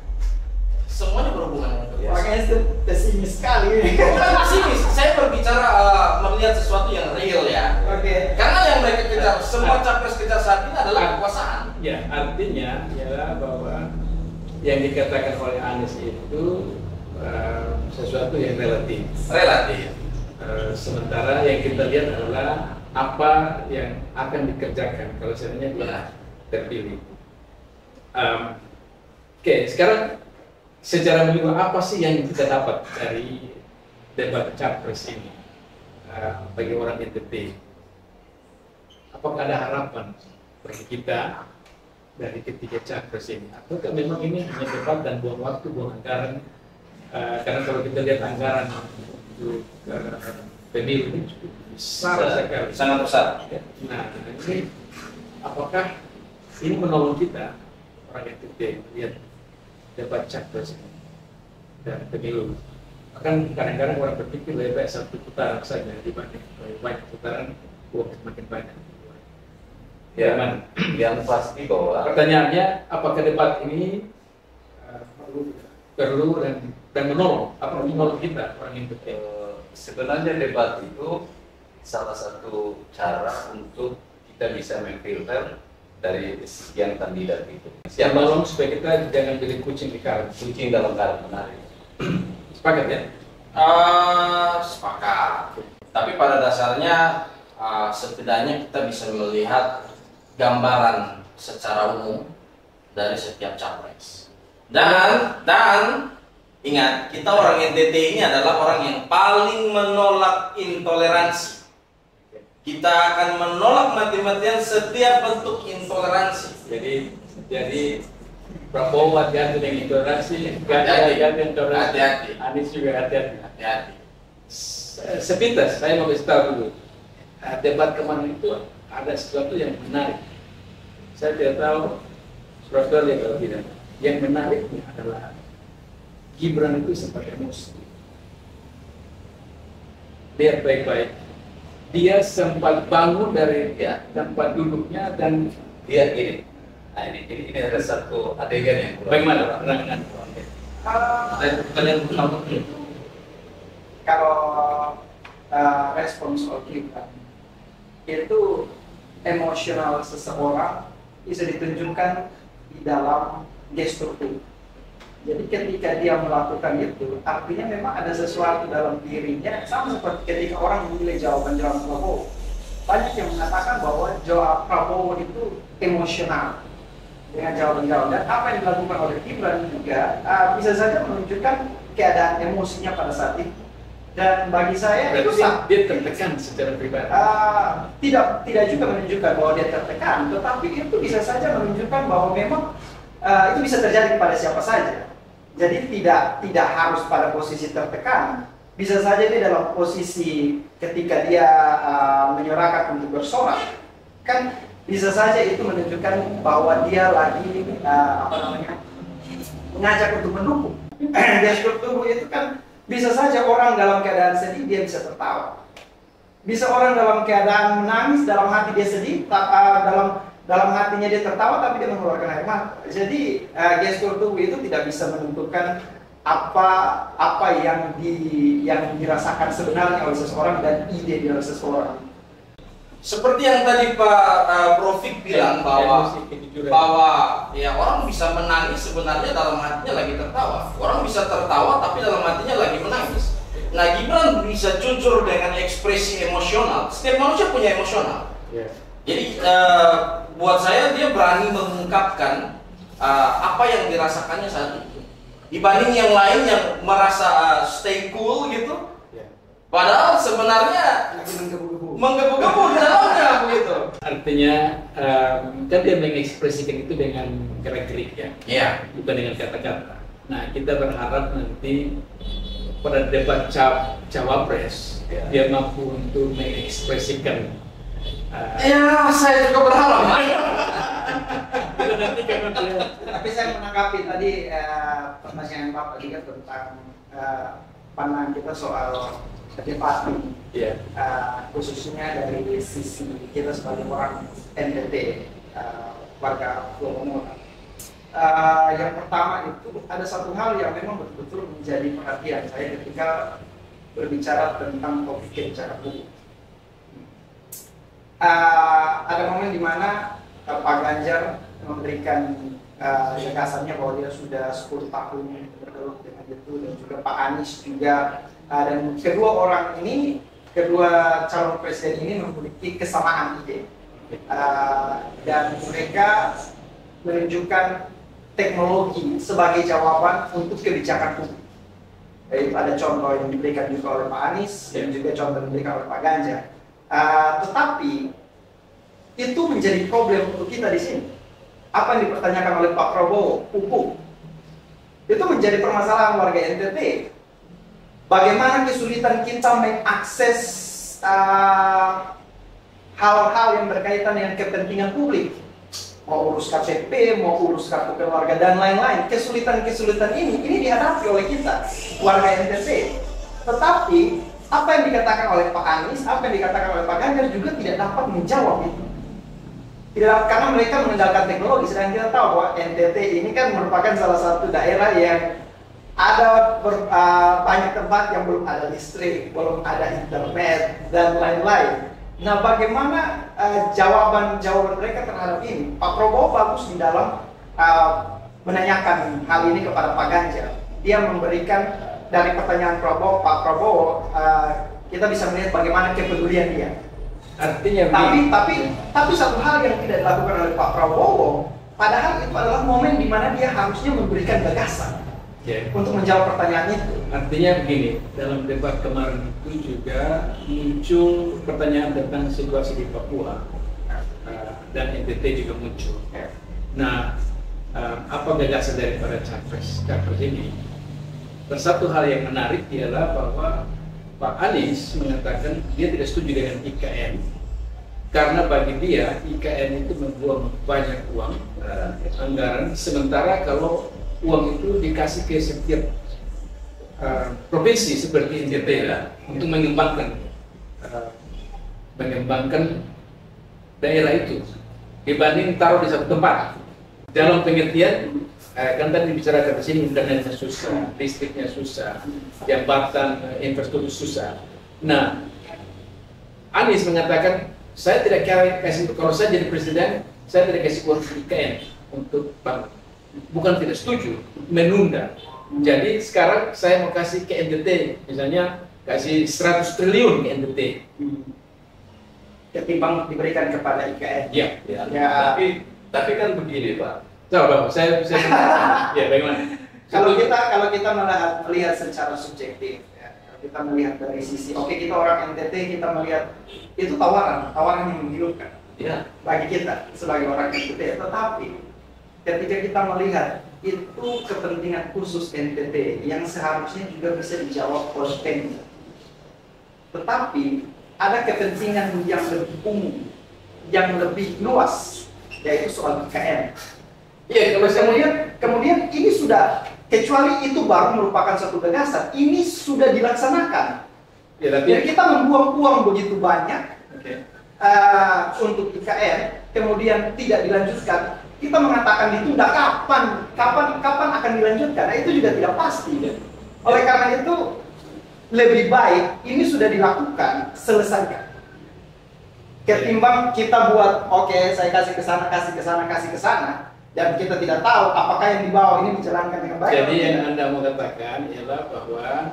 semuanya berhubungan dengan kekuasaan. Makanya itu pesimis sekali. Bukan pesimis, saya berbicara melihat sesuatu yang real ya. Oke. Karena yang mereka kejar, semua capres kejar saat ini adalah kekuasaan. Ya, artinya ialah bahwa yang dikatakan oleh Anies itu sesuatu yang relatif. Relatif. Sementara yang kita lihat adalah apa yang akan dikerjakan kalau seandainya dia terpilih. Oke, sekarang secara menyeluruh apa sih yang kita dapat dari debat capres ini bagi orang NTT? Apakah ada harapan bagi kita dari ketiga capres ini? Ataukah memang ini hanya debat dan buang waktu, buang anggaran? Karena kalau kita lihat anggaran untuk pemilu ini cukup besar sekali. Sangat besar. Nah, ini apakah ini menolong kita orang NTT lihat debat capres ini dan pemilu? Kan kadang-kadang orang berpikir lebih baik satu putaran saja dibanding banyak putaran, uang semakin banyak. Ya, yang pasti bahwa Pertanyaannya, apakah debat ini perlu dan menolong? Apa menolong kita orang NTT? sebenarnya debat itu salah satu cara untuk kita bisa memfilter dari sekian kandidat itu. Yang menolong supaya kita jangan jadi kucing di karung. Kucing dalam karung menarik. Sepakat ya? Sepakat. Tapi pada dasarnya setidaknya kita bisa melihat gambaran secara umum dari setiap capres. Dan ingat, kita orang NTT ini adalah orang yang paling menolak intoleransi. Kita akan menolak mati-matian setiap bentuk intoleransi. Jadi Prabowo hati-hati dengan intoleransi, hati-hati intoleransi. Hati-hati. Anies juga hati-hati. Hati-hati. Sepintas saya mau kasih tahu dulu. Debat kemarin itu ada sesuatu yang menarik. Saya tidak tahu saudara lihat atau tidak. Yang menariknya adalah Gibran itu sempat emosi. Lihat baik-baik. Dia sempat bangun dari tempat duduknya dan Dia gini. Nah, ini ada satu adegan yang kurang. bagaimana perangan? Kalian tahu Kalau respons soal Gibran itu emosional seseorang bisa ditunjukkan di dalam gestur tubuh. Jadi ketika dia melakukan itu, artinya memang ada sesuatu dalam dirinya, sama seperti ketika orang memilih jawaban Prabowo. Banyak yang mengatakan bahwa jawab Prabowo itu emosional dengan jawaban-jawaban. Dan apa yang dilakukan oleh Gibran juga bisa saja menunjukkan keadaan emosinya pada saat itu. Dan bagi saya itu dia tertekan secara pribadi. Tidak juga menunjukkan bahwa dia tertekan, tetapi itu bisa saja menunjukkan bahwa memang itu bisa terjadi kepada siapa saja. Jadi tidak harus pada posisi tertekan. Bisa saja dia dalam posisi ketika dia menyuarakan untuk bersorak, kan bisa saja itu menunjukkan bahwa dia lagi mengajak untuk mendukung. Gestur tubuh itu kan bisa saja orang dalam keadaan sedih dia bisa tertawa. Bisa orang dalam keadaan menangis, dalam hati dia sedih, dalam hatinya dia tertawa tapi dia mengeluarkan air mata. Jadi gestur tubuh itu tidak bisa menentukan apa yang dirasakan sebenarnya oleh seseorang dan ide dari seseorang. Seperti yang tadi Pak Profik bilang bahwa ya orang bisa menangis sebenarnya dalam hatinya lagi tertawa. Orang bisa tertawa tapi dalam hatinya lagi menangis. Nah, Gibran bisa jujur dengan ekspresi emosional. Setiap manusia punya emosional. Jadi buat saya dia berani mengungkapkan apa yang dirasakannya saat itu. Dibanding yang lain yang merasa stay cool gitu. Padahal sebenarnya menggebu-gebu di dalamnya begitu. Artinya kan dia mengekspresikan itu dengan gerak-gerik ya, bukan dengan kata-kata. Nah, kita berharap nanti pada debat cawapres dia mampu untuk mengekspresikan. Ya, saya juga berharap. Tapi saya menanggapi tadi pertanyaan Bapak juga tentang pandangan kita soal debat ini, khususnya dari sisi kita sebagai orang NTT, warga Pulau Bangora. Yang pertama itu ada satu hal yang memang betul-betul menjadi perhatian saya ketika berbicara tentang topik kebijakan hukum. Ada momen di mana Pak Ganjar memberikan gagasannya bahwa dia sudah 10 tahun bergelut dengan itu, dan juga Pak Anies juga, dan kedua calon presiden ini memiliki kesamaan ide, dan mereka menunjukkan teknologi sebagai jawaban untuk kebijakan publik. Jadi ada contoh yang diberikan juga oleh Pak Anies dan juga contoh yang diberikan oleh Pak Ganjar. Tetapi itu menjadi problem untuk kita di sini. Apa yang dipertanyakan oleh Pak Prabowo, hukum, itu menjadi permasalahan warga NTT. Bagaimana kesulitan kita mengakses hal-hal yang berkaitan dengan kepentingan publik, mau urus KTP, mau urus kartu keluarga dan lain-lain. Kesulitan-kesulitan ini dihadapi oleh kita, warga NTT. Tetapi apa yang dikatakan oleh Pak Anies, apa yang dikatakan oleh Pak Ganjar juga tidak dapat menjawab itu. Tidak, karena mereka mengandalkan teknologi. Sedang kita tahu bahwa NTT ini kan merupakan salah satu daerah yang ada banyak tempat yang belum ada listrik, belum ada internet dan lain-lain. Nah, bagaimana jawaban mereka terhadap ini? Pak Prabowo bagus di dalam menanyakan hal ini kepada Pak Ganjar. Dia memberikan dari pertanyaan Pak Prabowo, kita bisa melihat bagaimana kepedulian dia. Artinya tapi satu hal yang tidak dilakukan oleh Pak Prabowo, padahal itu adalah momen di mana dia harusnya memberikan gagasan untuk menjawab pertanyaan itu. Artinya begini, dalam debat kemarin itu juga muncul pertanyaan tentang situasi di Papua, dan NTT juga muncul. Nah, apa gagasan daripada capres ini? Satu hal yang menarik ialah bahwa Pak Anies mengatakan dia tidak setuju dengan IKN karena bagi dia IKN itu membuang banyak uang, anggaran, sementara kalau uang itu dikasih ke setiap provinsi seperti NTT untuk mengembangkan daerah itu dibanding taruh di satu tempat. Dalam pengertian kan tadi dibicarakan di sini, internetnya susah, listriknya susah, jambatan, infrastruktur susah. Nah, Anies mengatakan saya tidak kasih, kalau saya jadi presiden, saya tidak kasih uang ke IKN untuk bangun. Bukan tidak setuju, menunda. Jadi sekarang saya mau kasih ke NTT, misalnya kasih 100 triliun ke NTT. Ketimbang diberikan kepada IKN. Ya. Tapi kan begini Pak. Coba saya ya bagaimana? Kalau kita melihat secara subjektif, ya, kita melihat dari sisi, oke, kita orang NTT, kita melihat itu tawaran yang menggiurkan bagi kita sebagai orang NTT. Tetapi ketika kita melihat itu kepentingan khusus NTT yang seharusnya juga bisa dijawab oleh Pemda. Tetapi ada kepentingan yang lebih umum, yang lebih luas, yaitu soal IKN. Ya, kemudian ini sudah, kecuali itu baru merupakan satu gagasan, ini sudah dilaksanakan. Jadi kita membuang uang begitu banyak untuk IKN, kemudian tidak dilanjutkan. kita mengatakan ditunda, kapan akan dilanjutkan? Nah, itu juga tidak pasti. Oleh karena itu lebih baik ini sudah dilakukan, selesaikan. Ketimbang kita buat, oke, saya kasih ke sana, dan kita tidak tahu apakah yang di bawah ini dijalankan dengan baik. Jadi yang Anda mau katakan ialah bahwa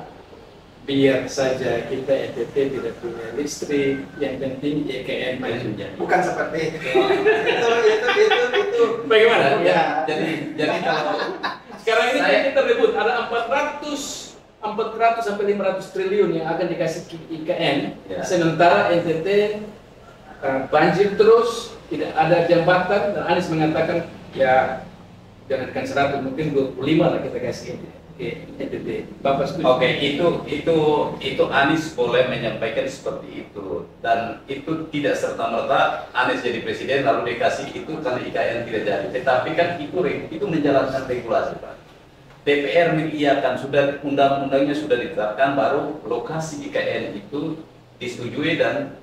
biar saja kita NTT tidak punya listrik, yang penting IKN maju. Bukan seperti itu. Bagaimana? Ya. Jadi kalau Sekarang ini kita rebut ada 400 sampai 500 triliun yang akan dikasih ke IKN, Ya. sementara NTT banjir terus, tidak ada jembatan, dan Anies mengatakan ya jangankan 100, mungkin 25 lah kita kasih ke NTT. Bapak setuju? Oke, itu Anies boleh menyampaikan seperti itu, dan itu tidak serta merta Anies jadi presiden lalu dikasih itu karena IKN tidak jadi. Tetapi kan itu menjalankan regulasi, Pak. DPR mengiyakan, sudah undang-undangnya sudah ditetapkan, baru lokasi IKN itu disetujui dan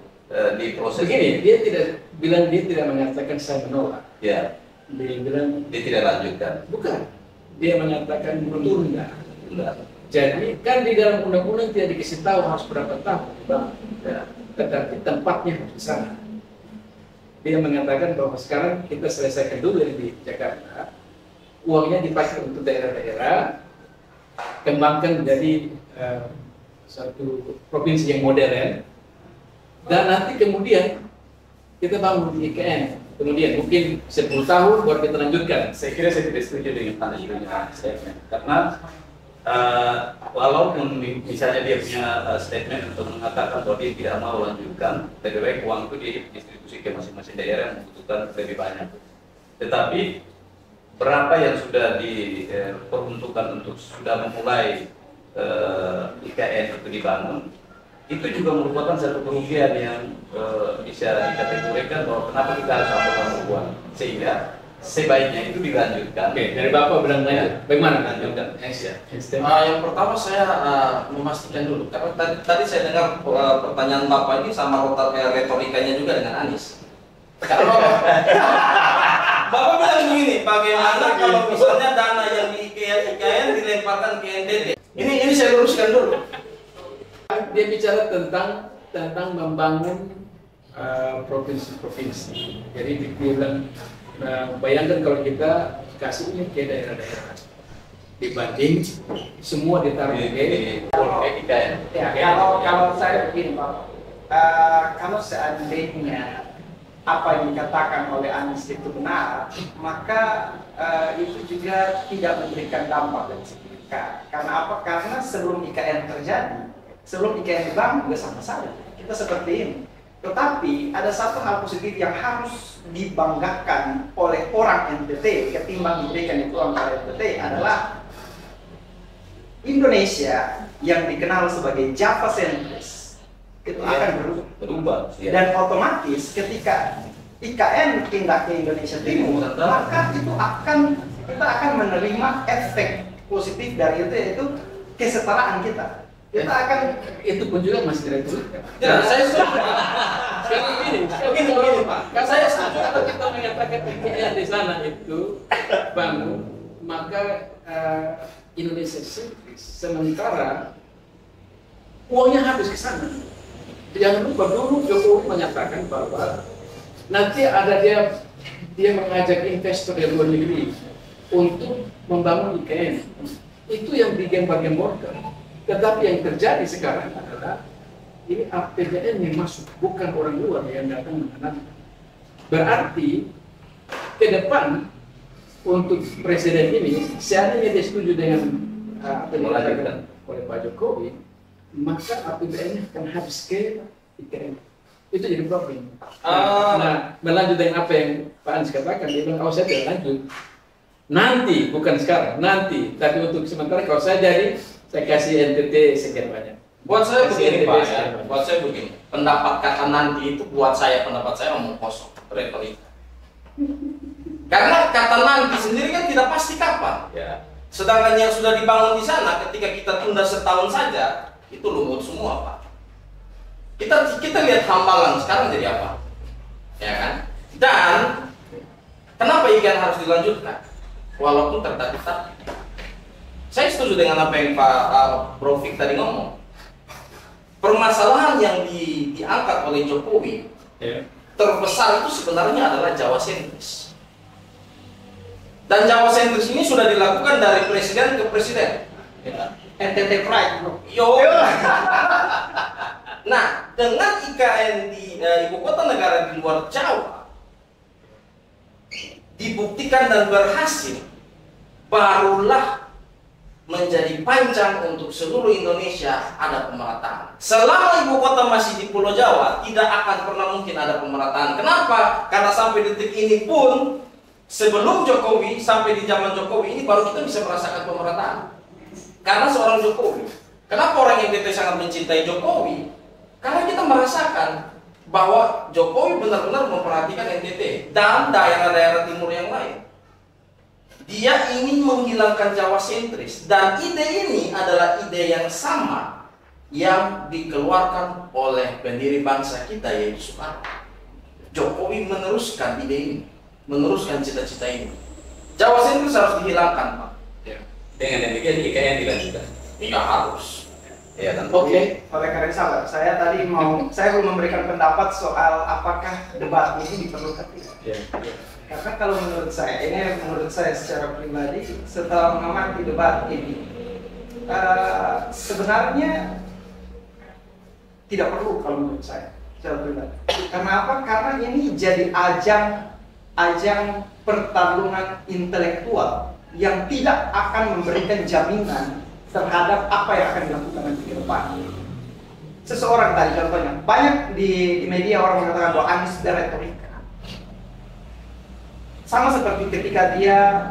diproses. Begini, dia tidak mengatakan saya menolak. Ya, Dia bilang dia tidak lanjutkan. bukan. Dia mengatakan menunda. Enggak. Jadi kan di dalam undang-undang tidak dikasih tahu harus berapa tahun, Bang. Ya. Tetapi tempatnya harus di sana. Dia mengatakan bahwa sekarang kita selesaikan dulu yang di Jakarta, uangnya dipakai untuk daerah-daerah, kembangkan menjadi satu provinsi yang modern, dan nanti kemudian kita bangun di IKN. Kemudian mungkin 10 tahun baru kita lanjutkan. Saya kira saya tidak setuju dengan Anies punya statement, karena walaupun misalnya dia punya statement untuk mengatakan bahwa dia tidak mau lanjutkan, lebih baik uang itu didistribusi ke masing-masing daerah yang membutuhkan lebih banyak. Tetapi berapa yang sudah diperuntukkan untuk sudah memulai IKN itu dibangun, itu juga merupakan satu kerugian yang bisa dikategorikan bahwa kenapa kita harus ambil uang, sehingga sebaiknya itu dilanjutkan. Oke, dari Bapak bilang lanjut. Bagaimana lanjutkan? Yang pertama saya memastikan dulu, karena tadi saya dengar pertanyaan Bapak ini sama retorikanya juga dengan Anies. Kalau Bapak bilang begini, bagaimana kalau misalnya dana yang di IKN dilemparkan ke NTT? Ini saya luruskan dulu. Dia bicara tentang membangun provinsi-provinsi. Jadi dia bilang, bayangkan kalau kita kasih ini ke daerah-daerah, dibanding semua ditaruh ke IKN. Ya, kalau saya begini, Pak, kalau seandainya apa yang dikatakan oleh Anies itu benar, maka itu juga tidak memberikan dampak yang signifikan. Karena apa? Karena sebelum IKN terjadi, sebelum IKN dibangun juga sama saja. Kita seperti ini. Tetapi ada satu hal positif yang harus dibanggakan oleh orang NTT ketimbang diberikan itu orang NTT adalah Indonesia yang dikenal sebagai Java sentris itu akan berubah. Ya. Dan otomatis ketika IKN pindah ke Indonesia Timur, maka kita akan menerima efek positif dari itu, yaitu kesetaraan kita. Kita akan itu pun juga masih tidak dulu. Ya, saya setuju. Sekarang begini Pak. Saya setuju kalau kita mengatakan IKN di sana itu bangun, maka Indonesia sentris. Sementara uangnya habis ke sana. Jangan lupa dulu Jokowi menyatakan bahwa nanti ada dia mengajak investor dari luar negeri untuk membangun IKN. Itu yang digembar-gemborkan. Tetapi yang terjadi sekarang adalah ini APBN yang masuk, bukan orang luar yang datang menanam. Berarti ke depan untuk presiden ini, seandainya dia setuju dengan apa yang dilakukan oleh Pak Jokowi, maka APBN akan habis ke IKN. Itu jadi problem. Nah, melanjut dengan apa yang Pak Anies katakan, dia bilang, oh saya tidak lanjut. Nanti, bukan sekarang, nanti. Tapi untuk sementara kalau saya jadi, saya kasih NTT sekian banyak. Buat saya begini Pak, ya. Buat saya begini. Pendapat kata nanti itu pendapat saya omong kosong, retorika. Karena kata nanti sendiri kan tidak pasti kapan. Ya. Sedangkan yang sudah dibangun di sana, ketika kita tunda setahun saja, itu lumut semua Pak. Kita lihat Hambalang sekarang jadi apa, ya kan? Dan Kenapa IGN harus dilanjutkan? Walaupun tertatih-tatih. Saya setuju dengan apa yang Pak Bro Fik tadi ngomong. Permasalahan yang diangkat oleh Jokowi terbesar itu sebenarnya adalah Jawa sentris. Dan Jawa sentris ini sudah dilakukan dari presiden ke presiden. NTT Pride. Yo. Nah, dengan IKN di ibu kota negara di luar Jawa dibuktikan dan berhasil, barulah menjadi panjang untuk seluruh Indonesia ada pemerataan. Selama ibu kota masih di Pulau Jawa, tidak akan pernah mungkin ada pemerataan. Kenapa? Karena sampai detik ini pun, sebelum Jokowi, sampai di zaman Jokowi ini baru kita bisa merasakan pemerataan. Karena seorang Jokowi. Kenapa orang NTT sangat mencintai Jokowi? Karena kita merasakan bahwa Jokowi benar-benar memperhatikan NTT dan daerah-daerah timur yang lain. Dia ingin menghilangkan Jawa sentris, dan ide ini adalah ide yang sama yang dikeluarkan oleh pendiri bangsa kita, yaitu Soekarno. Jokowi meneruskan ide ini, meneruskan cita-cita ini. Jawa sentris harus dihilangkan, Pak. Dengan demikian IKN dilanjutkan. Iya, harus. Ya, dan Oke, oleh karena itu saya tadi saya belum memberikan pendapat soal apakah debat ini diperlukan tidak. Karena kalau menurut saya secara pribadi setelah mengamati debat ini sebenarnya tidak perlu kalau menurut saya secara pribadi. Karena apa? Karena ini jadi ajang pertarungan intelektual yang tidak akan memberikan jaminan terhadap apa yang akan dilakukan nanti ke depan. Seseorang tadi contohnya, banyak di media orang mengatakan bahwa Anies berretorika. Sama seperti ketika dia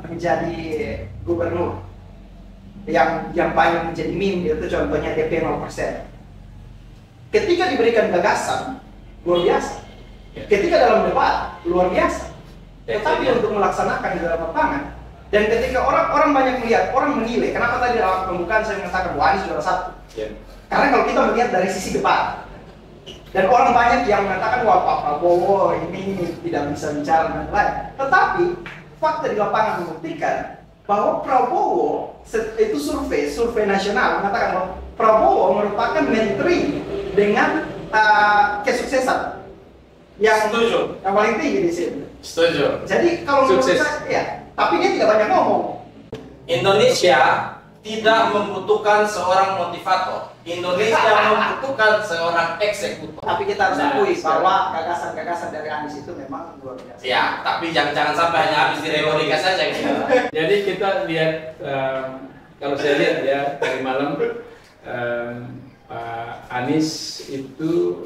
menjadi gubernur yang banyak menjadi meme, itu contohnya DP 0%. Ketika diberikan gagasan, luar biasa. Ketika dalam debat, luar biasa. Tetapi untuk melaksanakan di dalam lapangan, dan ketika orang banyak melihat, orang menilai. Kenapa tadi dalam pembukaan saya mengatakan bahwa Anies juara satu? Karena kalau kita melihat dari sisi debat, dan orang banyak yang mengatakan wah Pak Prabowo ini tidak bisa bicara dan lain. Tetapi fakta di lapangan membuktikan bahwa Prabowo itu survei nasional mengatakan bahwa Prabowo merupakan menteri dengan kesuksesan yang paling tinggi di sini. Setuju. Jadi kalau menurut saya, ya. Tapi dia tidak banyak ngomong. Indonesia tidak membutuhkan seorang motivator. Indonesia membutuhkan seorang eksekutor. Tapi kita harus akui bahwa gagasan-gagasan dari Anies itu memang luar biasa. Ya, tapi jangan sampai hanya habis di retorika saja. Gitu. Jadi kita lihat, kalau saya lihat ya dari malam, Pak Anies itu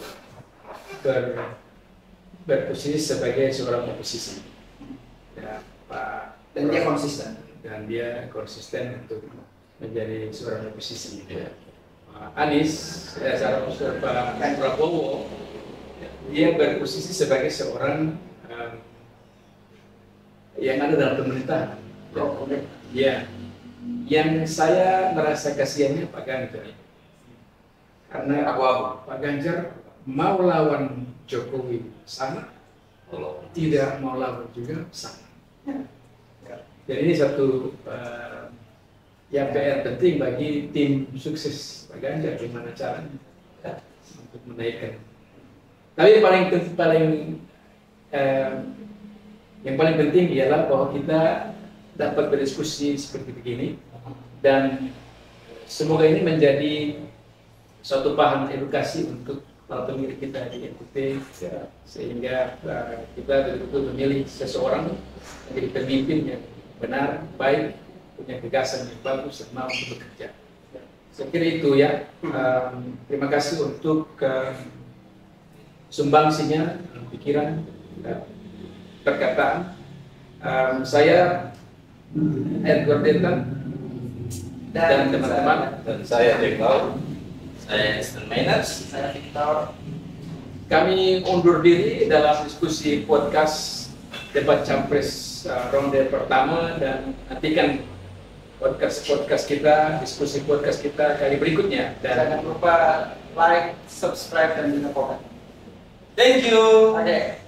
berposisi sebagai seorang oposisi. Ya, Pak. Dan dia konsisten. Dan dia konsisten untuk menjadi seorang oposisi. Anies, Pak Prabowo, dia berposisi sebagai seorang yang ada dalam pemerintahan. Ya, yang saya merasa kasihannya Pak Ganjar, karena Pak Ganjar mau lawan Jokowi sama, tidak mau lawan juga sama. Jadi ini satu yang PR penting bagi tim sukses Pak Ganjar, gimana caranya untuk menaikkan. Tapi yang paling penting ialah bahwa kita dapat berdiskusi seperti begini, dan semoga ini menjadi suatu bahan edukasi untuk para pemilih kita di NTT, sehingga kita betul-betul memilih seseorang menjadi pemimpin yang benar, baik, punya gagasan yang bagus dan mau bekerja. Saya kira itu ya. Terima kasih untuk sumbangsinya, pikiran, perkataan. Saya Edward Denton dan teman-teman, dan saya Jack Lau, Saya Esther Mainers, saya Victor. Kami undur diri dalam diskusi podcast debat Capres ronde pertama, dan nantikan podcast kita, diskusi podcast kita kali berikutnya. Dan jangan lupa like, subscribe, dan juga komen. Thank you. Oke.